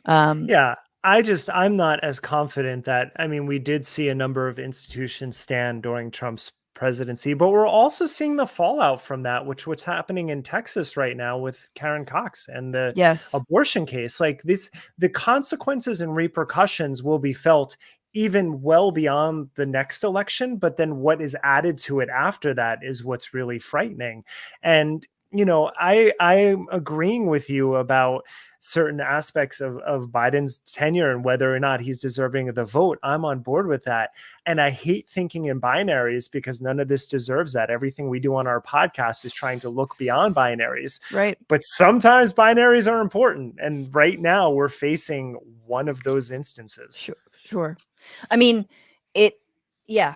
Yeah, I'm not as confident that, I mean, we did see a number of institutions stand during Trump's presidency, but we're also seeing the fallout from that, what's happening in Texas right now with Karen Cox and the Yes. abortion case. Like the consequences and repercussions will be felt even well beyond the next election, but then what is added to it after that is what's really frightening. And I'm agreeing with you about certain aspects of Biden's tenure and whether or not he's deserving of the vote. I'm on board with that. And I hate thinking in binaries because none of this deserves that. Everything we do on our podcast is trying to look beyond binaries. Right. But sometimes binaries are important. And right now we're facing one of those instances. Sure. I mean, yeah.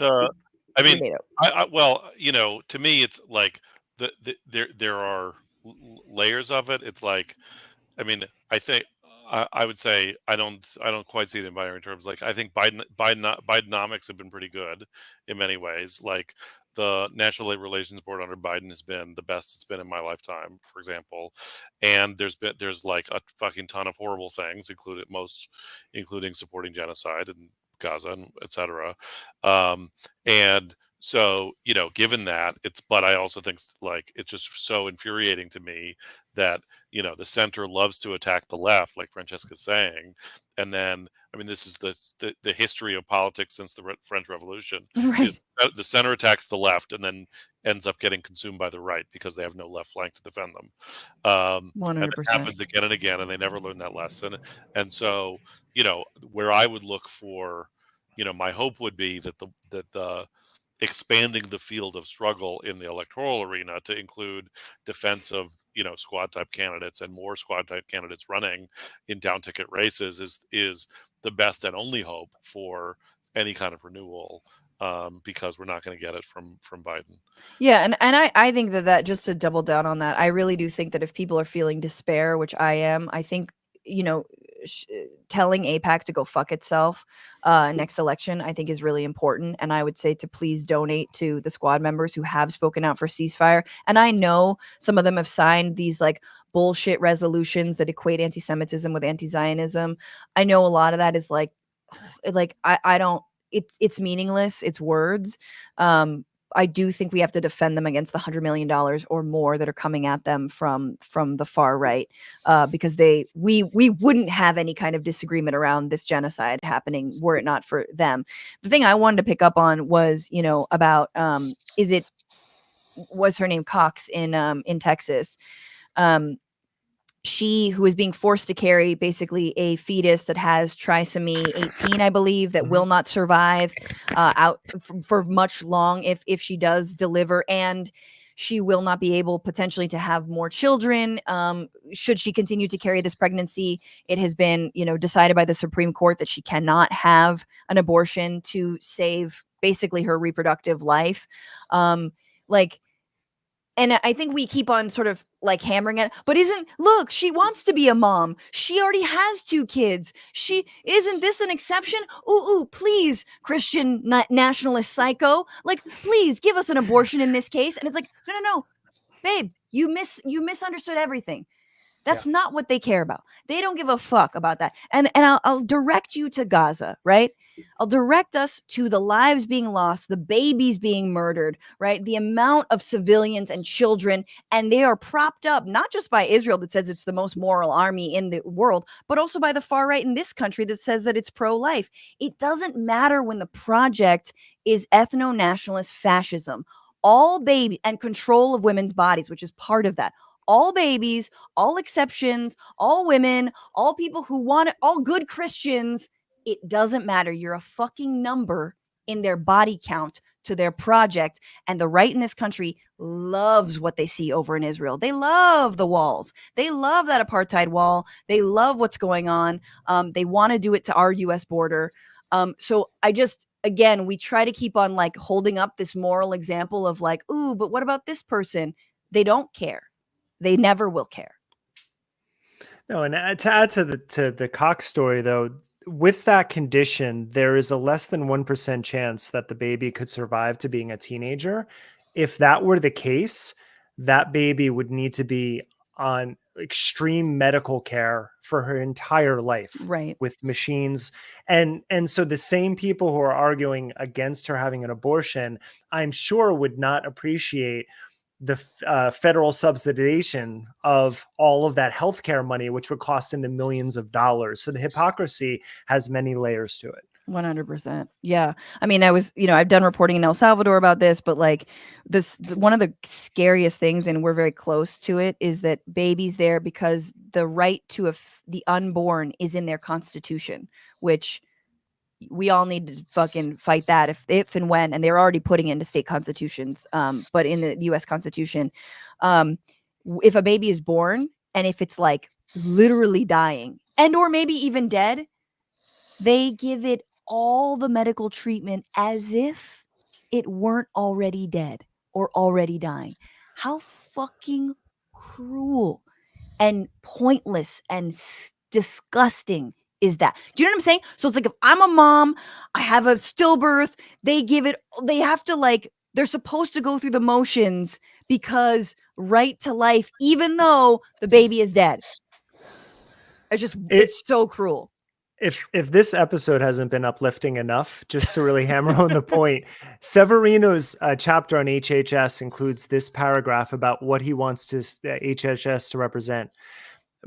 Well, to me, it's like there are layers of it. It's like, I mean, I think I would say I don't quite see it in binary terms. Like, I think Bidenomics have been pretty good in many ways. Like, the National Labor Relations Board under Biden has been the best it's been in my lifetime, for example. And there's like a fucking ton of horrible things, including supporting genocide in Gaza and etc. And so, given that, but I also think, like, it's just so infuriating to me that, the center loves to attack the left, like Francesca's saying. And then, I mean, this is the history of politics since the French Revolution. Right. The center attacks the left and then ends up getting consumed by the right because they have no left flank to defend them. 100%. And it happens again and again, and they never learn that lesson. And so, where I would look for, my hope would be that the expanding the field of struggle in the electoral arena to include defense of, squad type candidates and more squad type candidates running in down ticket races is the best and only hope for any kind of renewal, because we're not going to get it from Biden. Yeah, and I think that just to double down on that, I really do think that if people are feeling despair, which I am, I think, telling AIPAC to go fuck itself next election, I think is really important. And I would say to please donate to the squad members who have spoken out for ceasefire. And I know some of them have signed these like bullshit resolutions that equate anti-Semitism with anti-Zionism. I know a lot of that is like I don't, it's meaningless. It's words. I do think we have to defend them against the $100 million or more that are coming at them from the far right, because we wouldn't have any kind of disagreement around this genocide happening were it not for them. The thing I wanted to pick up on was, about was her name Cox in Texas. She who is being forced to carry basically a fetus that has trisomy 18, I believe, that will not survive out for much long if she does deliver, and she will not be able potentially to have more children should she continue to carry this pregnancy. It has been, decided by the Supreme Court that she cannot have an abortion to save basically her reproductive life. And I think we keep on sort of like hammering it, but look, she wants to be a mom. She already has 2 kids. Isn't this an exception? Ooh, please, Christian nationalist psycho. Like, please give us an abortion in this case. And it's like, no, babe, you misunderstood everything. That's not what they care about. They don't give a fuck about that. And I'll direct you to Gaza, right? I'll direct us to the lives being lost, the babies being murdered, right? The amount of civilians and children, and they are propped up not just by Israel that says it's the most moral army in the world, but also by the far right in this country that says that it's pro-life. It doesn't matter when the project is ethno-nationalist fascism. All baby and control of women's bodies, which is part of that. All babies, all exceptions, all women, all people who want it, all good Christians. It doesn't matter. You're a fucking number in their body count to their project. And the right in this country loves what they see over in Israel. They love the walls. They love that apartheid wall. They love what's going on. They want to do it to our US border. So again, we try to keep on like holding up this moral example of like, ooh, but what about this person? They don't care. They never will care. No, and to add to the Cox story, though, with that condition, there is a less than 1% chance that the baby could survive to being a teenager. If that were the case, that baby would need to be on extreme medical care for her entire life, right? With machines. And so the same people who are arguing against her having an abortion, I'm sure would not appreciate the federal subsidization of all of that healthcare money, which would cost in the millions of dollars. So the hypocrisy has many layers to it. 100%. Yeah. I mean, I've done reporting in El Salvador about this, but like one of the scariest things, and we're very close to it, is that babies there, because the right to the unborn is in their constitution, which we all need to fucking fight that if and when, and they're already putting it into state constitutions. But in the US Constitution, if a baby is born and if it's like literally dying and or maybe even dead, they give it all the medical treatment as if it weren't already dead or already dying. How fucking cruel and pointless and disgusting is that? Do you know what I'm saying? So it's like, if I'm a mom, I have a stillbirth, they have to like, they're supposed to go through the motions because right to life, even though the baby is dead. It's so cruel. If this episode hasn't been uplifting enough, just to really hammer home the point, Severino's chapter on HHS includes this paragraph about what he wants HHS to represent.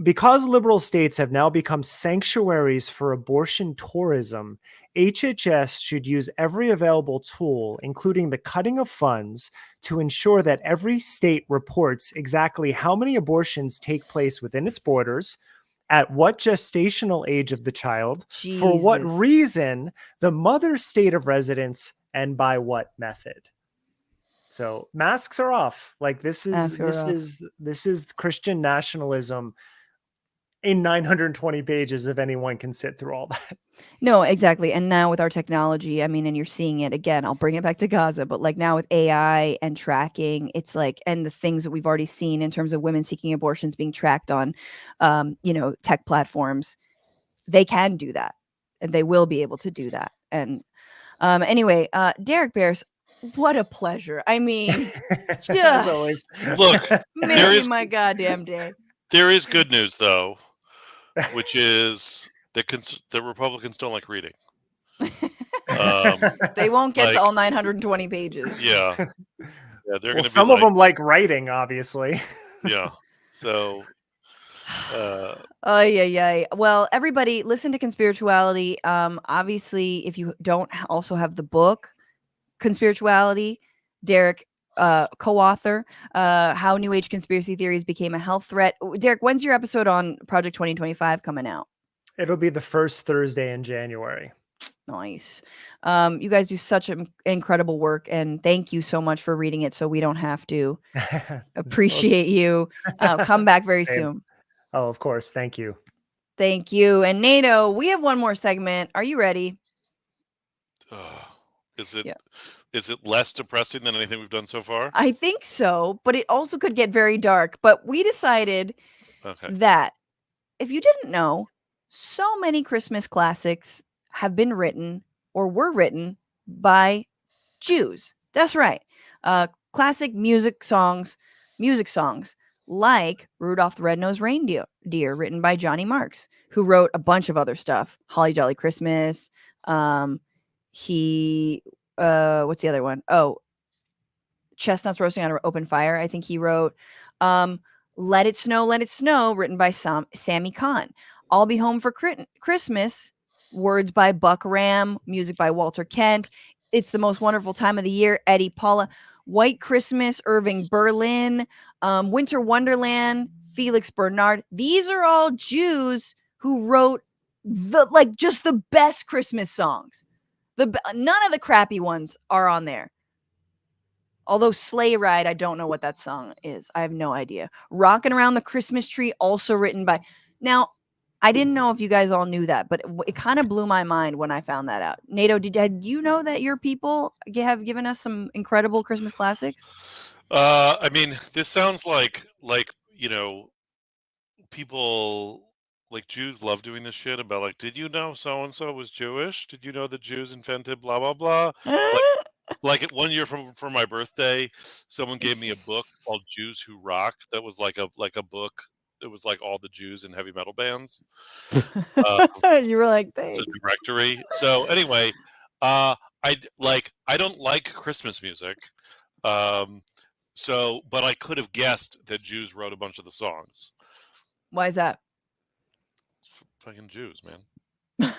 Because liberal states have now become sanctuaries for abortion tourism, HHS should use every available tool, including the cutting of funds, to ensure that every state reports exactly how many abortions take place within its borders, at what gestational age of the child, for what reason, the mother's state of residence, and by what method. So masks are off. Like this is Christian nationalism in 920 pages, if anyone can sit through all that. No, exactly. And now with our technology, I mean, and you're seeing it again, I'll bring it back to Gaza, but like now with AI and tracking, it's like, and the things that we've already seen in terms of women seeking abortions being tracked on, tech platforms, they can do that, and they will be able to do that. And anyway, Derek Beres, what a pleasure. I mean, As always. just Look, making my goddamn day. there is good news though, which is that the Republicans don't like reading. They won't get like, to all 920 pages. Yeah, they're Well, going to be some like, of them like writing, obviously. yeah. So, Yeah. Well, everybody, listen to Conspirituality. Obviously, if you don't also have the book, Conspirituality, Derek, co-author, How New Age Conspiracy Theories Became a Health Threat. Derek, when's your episode on Project 2025 coming out? It'll be the first Thursday in January. Nice. You guys do such incredible work, and thank you so much for reading it so we don't have to. Appreciate you. Come back very Same. soon. Oh, of course. Thank you. Thank you. And Nato, we have one more segment. Are you ready? is it Yeah. is it less depressing than anything we've done so far? I think so, but it also could get very dark. But we decided Okay. that if you didn't know, so many Christmas classics have been written or were written by Jews. That's right. Classic music songs like Rudolph the Red-Nosed Reindeer, written by Johnny Marks, who wrote a bunch of other stuff. Holly Jolly Christmas. What's the other one? Oh, Chestnuts Roasting on an Open Fire. I think he wrote. Let It Snow, written by Sammy Kahn. I'll Be Home for Christmas, words by Buck Ram, music by Walter Kent. It's the Most Wonderful Time of the Year, Eddie Paula. White Christmas, Irving Berlin. Winter Wonderland, Felix Bernard. These are all Jews who wrote just the best Christmas songs. None of the crappy ones are on there. Although Sleigh Ride, I don't know what that song is. I have no idea. Rockin' Around the Christmas Tree, also written by... Now, I didn't know if you guys all knew that, but it kind of blew my mind when I found that out. Nato, did you know that your people have given us some incredible Christmas classics? I mean, this sounds like people like Jews love doing this shit about like, did you know so and so was Jewish? Did you know the Jews invented blah blah blah? Like it 1 year for my birthday, someone gave me a book called Jews Who Rock. That was like a book. It was like all the Jews in heavy metal bands. You were like, It's thanks. a directory. So anyway, I don't like Christmas music. But I could have guessed that Jews wrote a bunch of the songs. Why is that? Fucking Jews, man.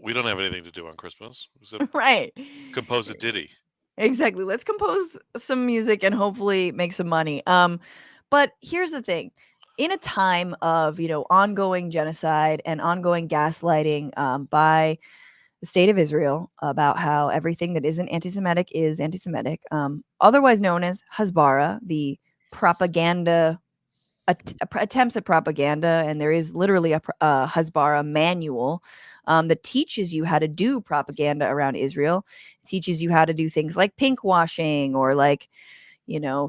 We don't have anything to do on Christmas except Right. compose a ditty. Exactly. Let's compose some music and hopefully make some money. But here's the thing. In a time of, ongoing genocide and ongoing gaslighting by the state of Israel about how everything that isn't anti-Semitic is anti-Semitic, otherwise known as Hasbara, the propaganda attempts at propaganda, and there is literally a Hasbara manual that teaches you how to do propaganda around Israel. It teaches you how to do things like pink washing or like,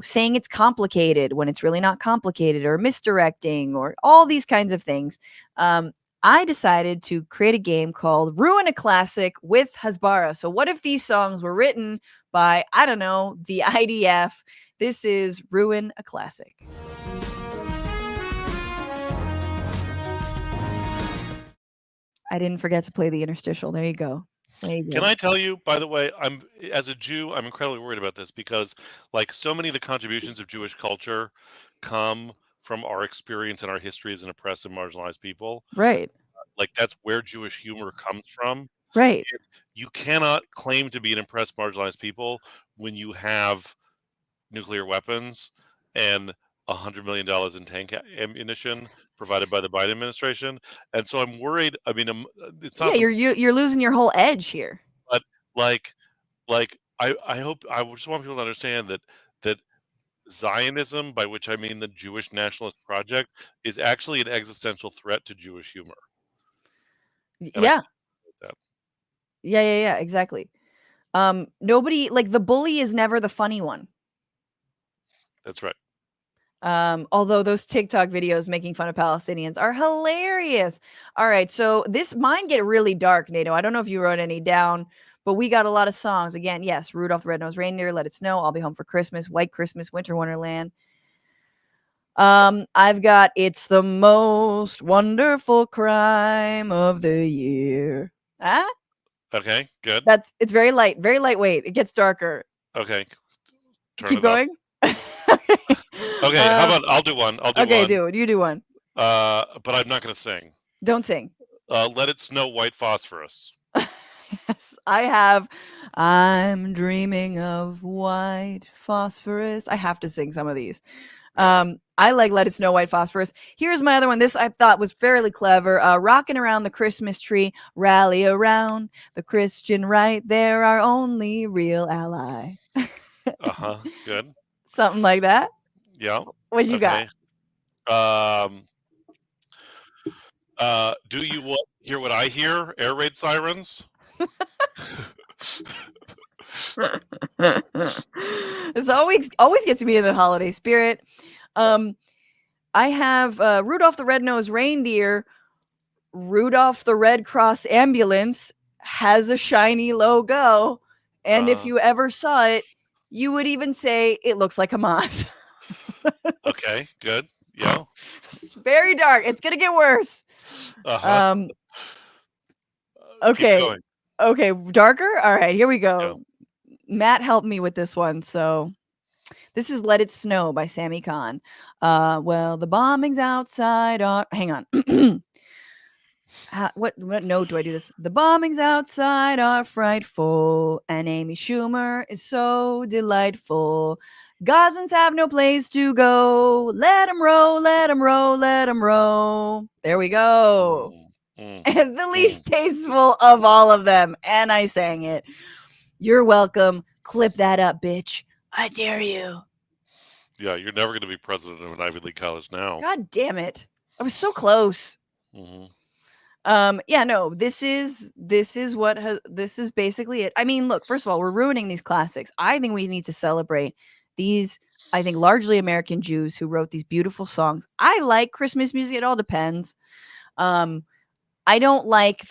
saying it's complicated when it's really not complicated, or misdirecting, or all these kinds of things. I decided to create a game called Ruin a Classic with Hasbara. So what if these songs were written by, I don't know, the IDF? This is Ruin a Classic. I didn't forget to play the interstitial. There you go. Can I tell you, by the way, as a Jew, I'm incredibly worried about this because like so many of the contributions of Jewish culture come from our experience and our history as an oppressed and marginalized people. Right. Like that's where Jewish humor comes from. Right. And you cannot claim to be an oppressed, marginalized people when you have nuclear weapons and $100 million in tank ammunition provided by the Biden administration. And so I'm worried. I mean, it's not. Yeah, you're losing your whole edge here. But like I hope, I just want people to understand that Zionism, by which I mean the Jewish Nationalist Project, is actually an existential threat to Jewish humor. Yeah. Yeah, exactly. Nobody, like, the bully is never the funny one. That's right. Although those TikTok videos making fun of Palestinians are hilarious. All right, so mine get really dark, Nato. I don't know if you wrote any down, but we got a lot of songs. Again, yes, Rudolph the Red-Nosed Reindeer, Let It Snow, I'll Be Home for Christmas, White Christmas, Winter Wonderland. I've got It's the Most Wonderful Crime of the Year. Ah, Okay, good. it's very lightweight. It gets darker. Okay, turn Keep it up. going. Okay, how about I'll do one. Okay, you do one. But I'm not going to sing. Don't sing. Let It Snow, White Phosphorus. Yes, I have. I'm dreaming of white phosphorus. I have to sing some of these. I like Let It Snow, White Phosphorus. Here's my other one. This I thought was fairly clever. Rocking around the Christmas tree, rally around the Christian right. They're our only real ally. Good. Something like that. Yeah. What you got? Do you hear what I hear? Air raid sirens. This always gets me in the holiday spirit. I have Rudolph the Red-Nosed Reindeer. Rudolph the Red Cross ambulance has a shiny logo, and if you ever saw it, you would even say it looks like Hamas. Okay, good. Yeah. It's very dark. It's gonna get worse. Okay. Okay, darker? All right, here we go. Yeah. Matt helped me with this one, so this is Let It Snow by Sammy Kahn. Well, the bombings outside are... Hang on. What note do I do this? The bombings outside are frightful, and Amy Schumer is so delightful. Gazans have no place to go. Let them row, let them row, let them row. There we go. And the least tasteful of all of them. And I sang it. You're welcome. Clip that up, bitch. I dare you. Yeah, you're never going to be president of an Ivy League college now. God damn it. I was so close. Yeah, no, this is basically it. I mean, look, first of all, we're ruining these classics. I think we need to celebrate these, I think, largely American Jews who wrote these beautiful songs. I like Christmas music. It all depends. I don't like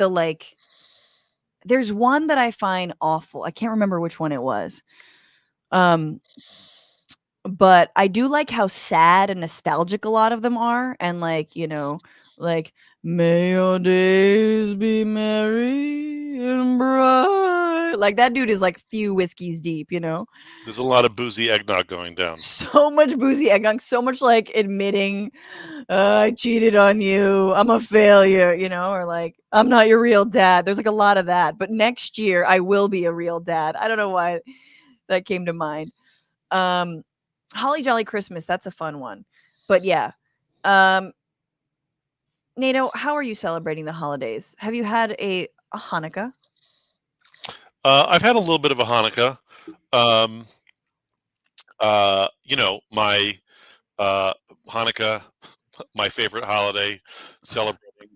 there's one that I find awful. I can't remember which one it was. But I do like how sad and nostalgic a lot of them are. And may your days be merry and bright. Like that dude is like few whiskeys deep, There's a lot of boozy eggnog going down. So much boozy eggnog, so much like admitting I cheated on you, I'm a failure, or like I'm not your real dad. There's like a lot of that. But next year I will be a real dad. I don't know why that came to mind. Holly Jolly Christmas, that's a fun one. But yeah. Nato, how are you celebrating the holidays? Have you had a Hanukkah? I've had a little bit of a Hanukkah. My Hanukkah, my favorite holiday, celebrating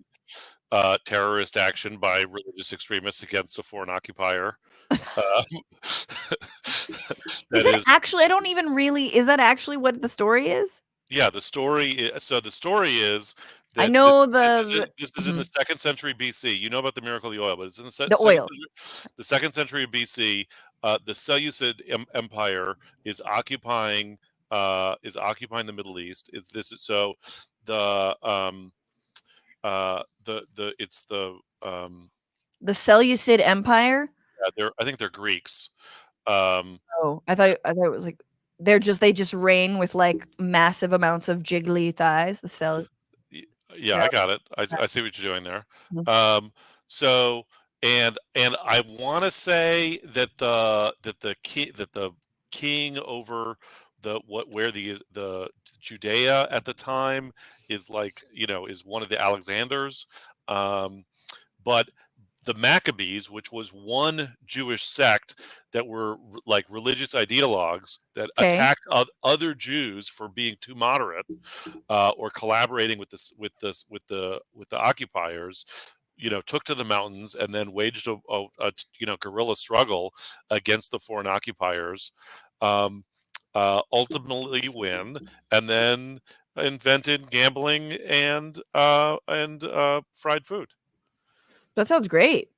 terrorist action by religious extremists against a foreign occupier. Actually, I don't even really... Is that actually what the story is? Yeah, the story... So the story is... I know this is in the 2nd century BC. You know about the miracle of the oil, but it's in the oil. The 2nd century BC. The Seleucid Empire is occupying the Middle East. The Seleucid Empire. Yeah, I think they're Greeks. I thought it was like they just reign with like massive amounts of jiggly thighs. Yeah, I got it. I see what you're doing there. So and I want to say that the king over the Judea at the time is is one of the Alexanders, but the Maccabees, which was one Jewish sect that were like religious ideologues that attacked other Jews for being too moderate or collaborating with the occupiers, took to the mountains and then waged a guerrilla struggle against the foreign occupiers. ultimately win, and then invented gambling and fried food. That sounds great.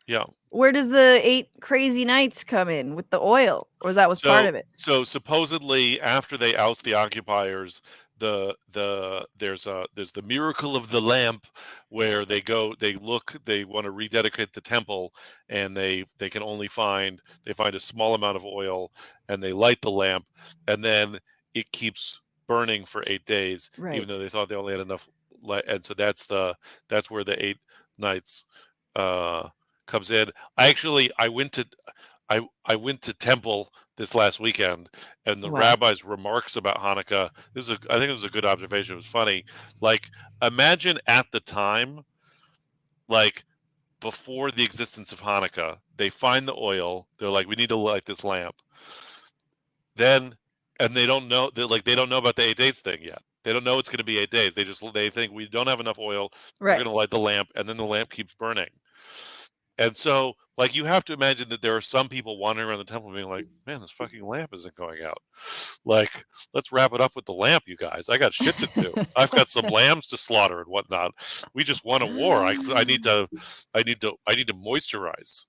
Yeah. Where does the 8 crazy nights come in with the oil? Or that was part of it? So supposedly after they oust the occupiers, there's the miracle of the lamp, where they want to rededicate the temple, and they find a small amount of oil, and they light the lamp, and then it keeps burning for 8 days, even Right. though they thought they only had enough light. And so that's where the 8 nights comes in. I went to temple this last weekend, and the Wow. rabbi's remarks about Hanukkah. I think it was a good observation. It was funny. Like, imagine at the time, like before the existence of Hanukkah, they find the oil. They're like, we need to light this lamp. Then, and they don't know about the 8 days thing yet. They don't know it's going to be 8 days. They think we don't have enough oil. We're Right. going to light the lamp, and then the lamp keeps burning. And so, like, you have to imagine that there are some people wandering around the temple being like, man, this fucking lamp isn't going out. Like, let's wrap it up with the lamp, you guys. I got shit to do. I've got some lambs to slaughter and whatnot. We just won a war. I need to moisturize.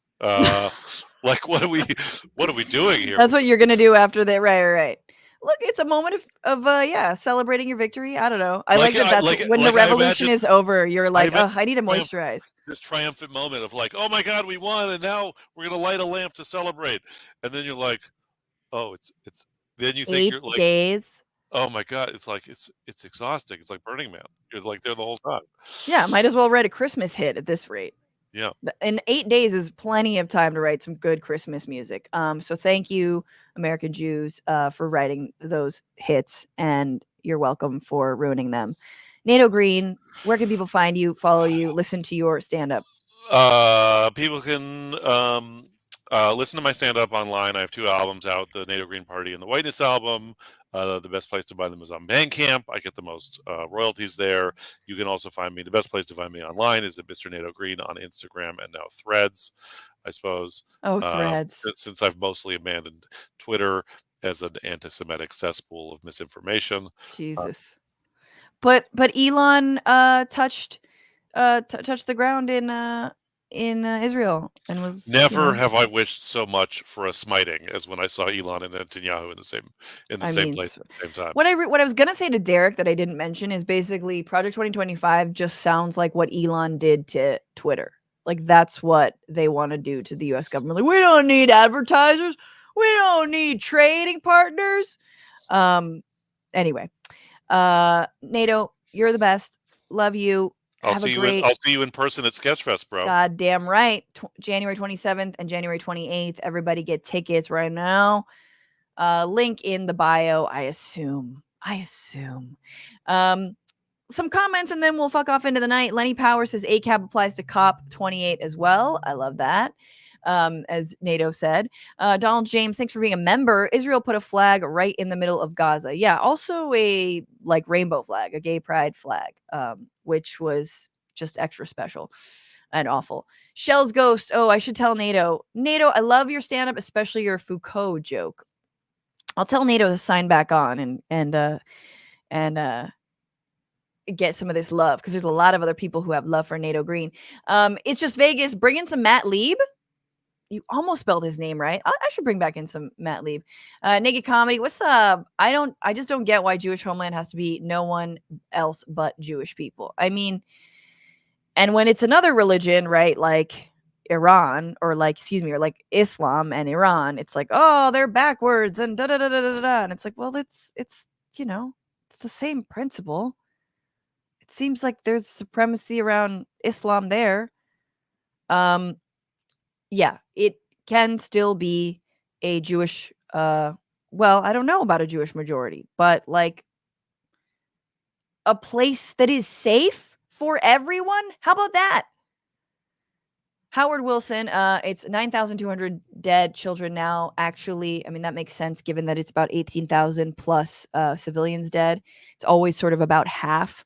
Like, what are we doing here? That's what you're gonna do after that. Right. Look, it's a moment of celebrating your victory. I don't know. I like that. When the revolution is over, you're like, oh, I need to moisturize. This triumphant moment of like, oh my God, we won, and now we're gonna light a lamp to celebrate. And then you're like, oh, it's. Then you think 8 you're like, days. oh my God, it's like it's exhausting. It's like Burning Man. You're like there the whole time. Yeah, might as well write a Christmas hit at this rate. Yeah. And 8 days is plenty of time to write some good Christmas music. So thank you, American Jews, for writing those hits, and you're welcome for ruining them. Nato Green, where can people find you, follow you, listen to your stand-up? People can listen to my stand-up online. I have 2 albums out: the Nato Green Party and the Whiteness album. The best place to buy them is on Bandcamp. I get the most royalties there. You can also find me. The best place to find me online is at Mr. Nato Green on Instagram and now Threads, I suppose. Oh, Threads. Since I've mostly abandoned Twitter as an anti-Semitic cesspool of misinformation. Jesus. But Elon touched the ground in Israel and was never have I wished so much for a smiting as when I saw Elon and Netanyahu in the same place at the same time. What I was gonna say to Derek that I didn't mention is basically Project 2025 just sounds like what Elon did to Twitter. Like, that's what they want to do to the U.S. government. Like, we don't need advertisers. We don't need trading partners. Anyway, Nato, you're the best. Love you. I'll see you in person at Sketchfest, bro. God damn right. January 27th and January 28th. Everybody get tickets right now. Link in the bio, I assume. Some comments and then we'll fuck off into the night. Lenny Power says ACAB applies to COP 28 as well. I love that. As Nato said. Donald James, thanks for being a member. Israel put a flag right in the middle of Gaza. Yeah, also a like rainbow flag, a gay pride flag, which was just extra special and awful. Shell's Ghost. Oh, I should tell Nato. Nato, I love your stand-up, especially your Foucault joke. I'll tell Nato to sign back on and get some of this love, because there's a lot of other people who have love for Nato Green. It's just Vegas. Bring in some Matt Lieb. You almost spelled his name right. I should bring back in some Matt Lieb. Naked Comedy. What's up? I just don't get why Jewish homeland has to be no one else but Jewish people. I mean, and when it's another religion, right? Like Iran or like Islam and Iran, it's like, oh, they're backwards and da da da da da da. And it's like, well, it's it's the same principle. It seems like there's supremacy around Islam there. Yeah, it can still be a Jewish, well, I don't know about a Jewish majority, but like a place that is safe for everyone. How about that? Howard Wilson, it's 9,200 dead children now. Actually, I mean, that makes sense given that it's about 18,000 plus civilians dead. It's always sort of about half.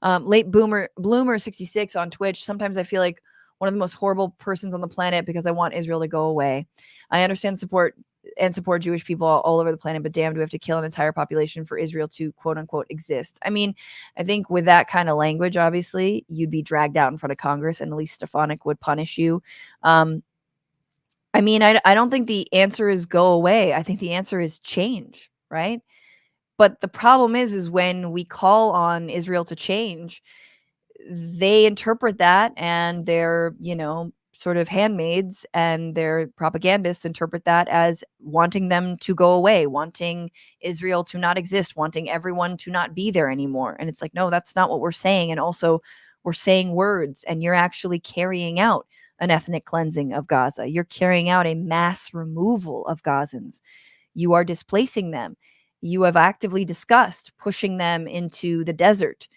Late Bloomer 66 on Twitch. Sometimes I feel like one of the most horrible persons on the planet because I want Israel to go away. I understand support and support Jewish people all over the planet, but damn, do we have to kill an entire population for Israel to quote unquote exist? I mean, I think with that kind of language, obviously, you'd be dragged out in front of Congress, and at least Stefanik would punish you. I mean, I don't think the answer is go away. I think the answer is change, right? But the problem is when we call on Israel to change, they interpret that, and their, sort of handmaids and their propagandists interpret that as wanting them to go away, wanting Israel to not exist, wanting everyone to not be there anymore. And it's like, no, that's not what we're saying. And also, we're saying words, and you're actually carrying out an ethnic cleansing of Gaza. You're carrying out a mass removal of Gazans. You are displacing them. You have actively discussed pushing them into the desert,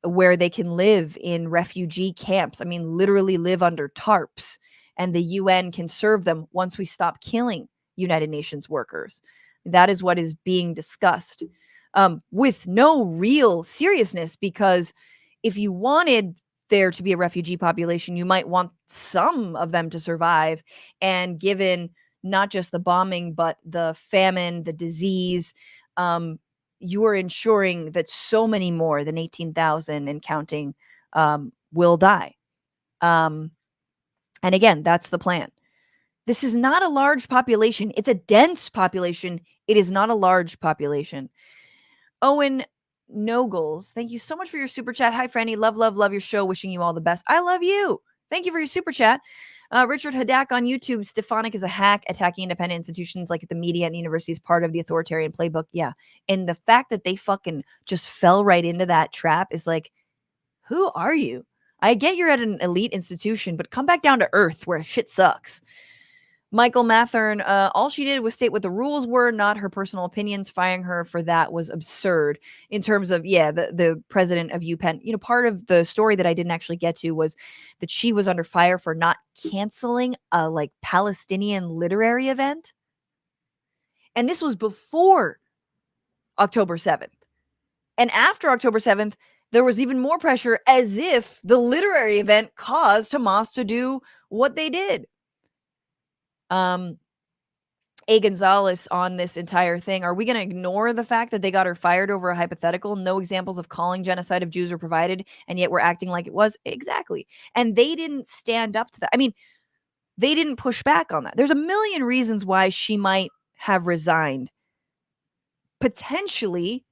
where they can live in refugee camps. I mean, literally live under tarps, and the UN can serve them once we stop killing United Nations workers. That is what is being discussed, with no real seriousness, because if you wanted there to be a refugee population, you might want some of them to survive. And given not just the bombing, but the famine, the disease, you are ensuring that so many more than 18,000 and counting will die. And again, that's the plan. This is not a large population. It's a dense population. It is not a large population. Owen Nogles, thank you so much for your super chat. Hi, Franny. Love, love, love your show. Wishing you all the best. I love you. Thank you for your super chat. Richard Hadak on YouTube. Stefanik is a hack attacking independent institutions like the media and universities, part of the authoritarian playbook. Yeah. And the fact that they fucking just fell right into that trap is like, who are you? I get you're at an elite institution, but come back down to earth where shit sucks. Michael Mathern, all she did was state what the rules were, not her personal opinions. Firing her for that was absurd. In terms of, the president of UPenn, part of the story that I didn't actually get to was that she was under fire for not canceling a Palestinian literary event. And this was before October 7th. And after October 7th, there was even more pressure, as if the literary event caused Hamas to do what they did. A. Gonzalez on this entire thing. Are we going to ignore the fact that they got her fired over a hypothetical? No examples of calling genocide of Jews were provided, and yet we're acting like it was? Exactly. And they didn't stand up to that. I mean, they didn't push back on that. There's a million reasons why she might have resigned. Potentially,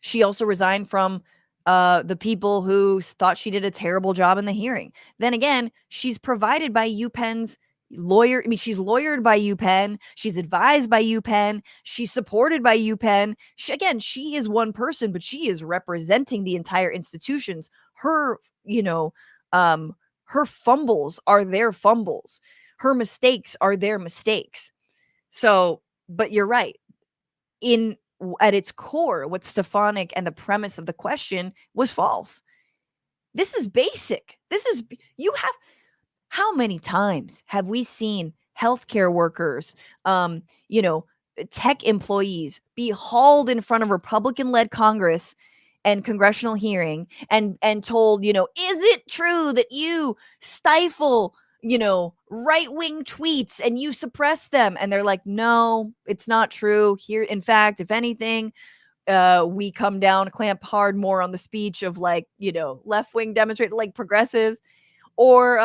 she also resigned from the people who thought she did a terrible job in the hearing. Then again, she's provided by UPenn's lawyer. I mean, she's lawyered by UPenn. She's advised by UPenn. She's supported by UPenn. She is one person, but she is representing the entire institutions. Her, her fumbles are their fumbles. Her mistakes are their mistakes. So, but you're right. At its core, what Stefanik and the premise of the question was false. This is basic. How many times have we seen healthcare workers, tech employees be hauled in front of Republican-led Congress and congressional hearing and told, is it true that you stifle, right-wing tweets and you suppress them? And they're like, no, it's not true. Here, in fact, if anything, we come down, clamp hard more on the speech of left-wing demonstrators, like progressives. Or,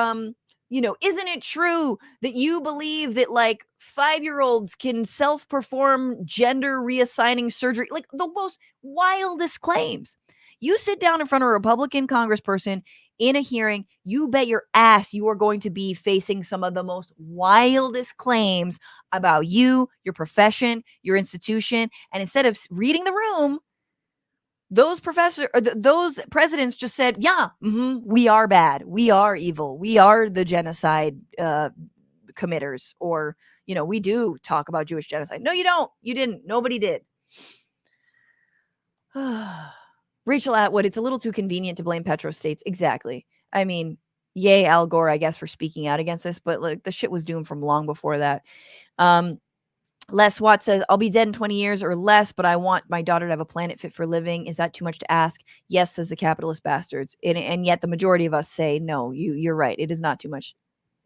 isn't it true that you believe that 5-year-olds can self-perform gender reassigning surgery? Like the most wildest claims. You sit down in front of a Republican congressperson in a hearing, you bet your ass you are going to be facing some of the most wildest claims about you, your profession, your institution. And instead of reading the room, those presidents just said, we are bad. We are evil. We are the genocide committers. Or, we do talk about Jewish genocide. No, you don't. You didn't. Nobody did. Rachel Atwood, it's a little too convenient to blame petrostates. Exactly. I mean, yay, Al Gore, I guess, for speaking out against this, but the shit was doomed from long before that. Les Watt says, I'll be dead in 20 years or less, but I want my daughter to have a planet fit for living. Is that too much to ask? Yes, says the capitalist bastards. And yet the majority of us say, no, you're right. It is not too much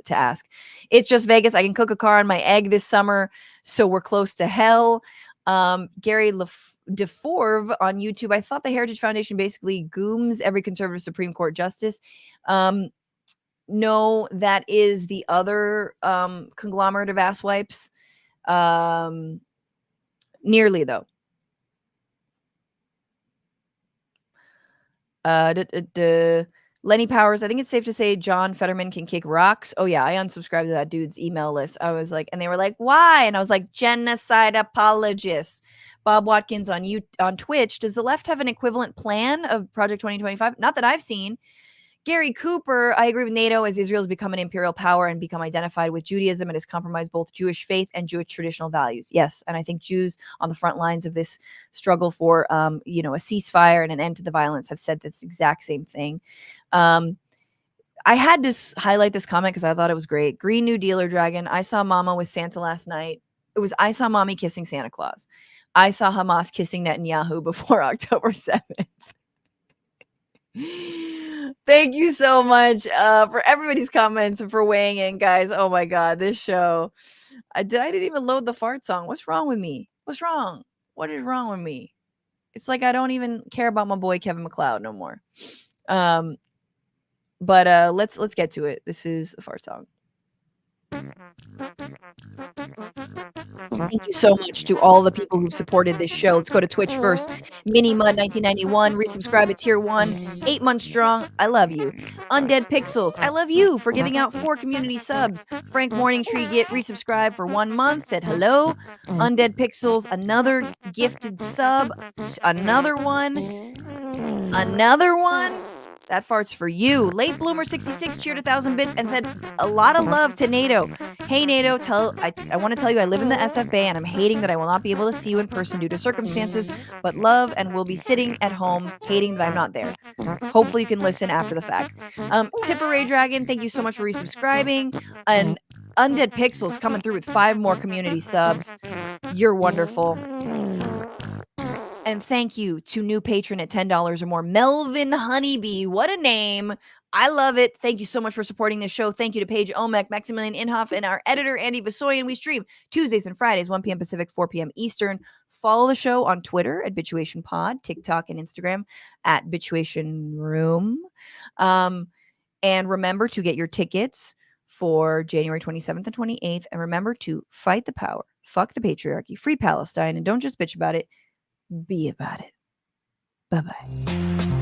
to ask. It's just Vegas. I can cook a car on my egg this summer, so we're close to hell. Gary DeForve on YouTube. I thought the Heritage Foundation basically gooms every conservative Supreme Court justice. No, that is the other conglomerate of asswipes. Nearly, though. Lenny Powers, I think it's safe to say John Fetterman can kick rocks. Oh, yeah, I unsubscribed to that dude's email list. I was like, and they were like, why? And I was like, genocide apologists. Bob Watkins on Twitch, does the left have an equivalent plan of Project 2025? Not that I've seen. Gary Cooper, I agree with Nato as Israel has become an imperial power and become identified with Judaism and has compromised both Jewish faith and Jewish traditional values. Yes, and I think Jews on the front lines of this struggle for, a ceasefire and an end to the violence have said this exact same thing. I had to highlight this comment because I thought it was great. Green New Dealer Dragon. I saw Mama with Santa last night. I saw Mommy kissing Santa Claus. I saw Hamas kissing Netanyahu before October 7th. Thank you so much for everybody's comments and for weighing in, guys. Oh my God, this show. I didn't even load the fart song. What's wrong with me? What's wrong? What is wrong with me? It's like I don't even care about my boy Kevin MacLeod no more. But let's get to it. This is the fart song. Thank you so much to all the people who've supported this show. Let's go to Twitch first. Mini Mud 1991, resubscribe at tier 1, 8 months strong. I love you. Undead Pixels, I love you for giving out 4 community subs. Frank Morningtree resubscribe for 1 month, said hello. Undead Pixels, another gifted sub. Another one. That fart's for you. Late Bloomer 66 cheered 1,000 bits and said a lot of love to Nato. Hey Nato, I want to tell you I live in the SF Bay and I'm hating that I will not be able to see you in person due to circumstances, but love and will be sitting at home hating that I'm not there. Hopefully you can listen after the fact. Tipper Ray Dragon, thank you so much for resubscribing. And Undead Pixels coming through with 5 more community subs. You're wonderful. And thank you to new patron at $10 or more, Melvin Honeybee. What a name. I love it. Thank you so much for supporting this show. Thank you to Paige Omek, Maximilian Inhofe, and our editor, Andy Vasoyan. We stream Tuesdays and Fridays, 1 p.m. Pacific, 4 p.m. Eastern. Follow the show on Twitter at Bitchuation Pod, TikTok, and Instagram at Bitchuation Room. And remember to get your tickets for January 27th and 28th. And remember to fight the power, fuck the patriarchy, free Palestine, and don't just bitch about it. Be about it. Bye-bye.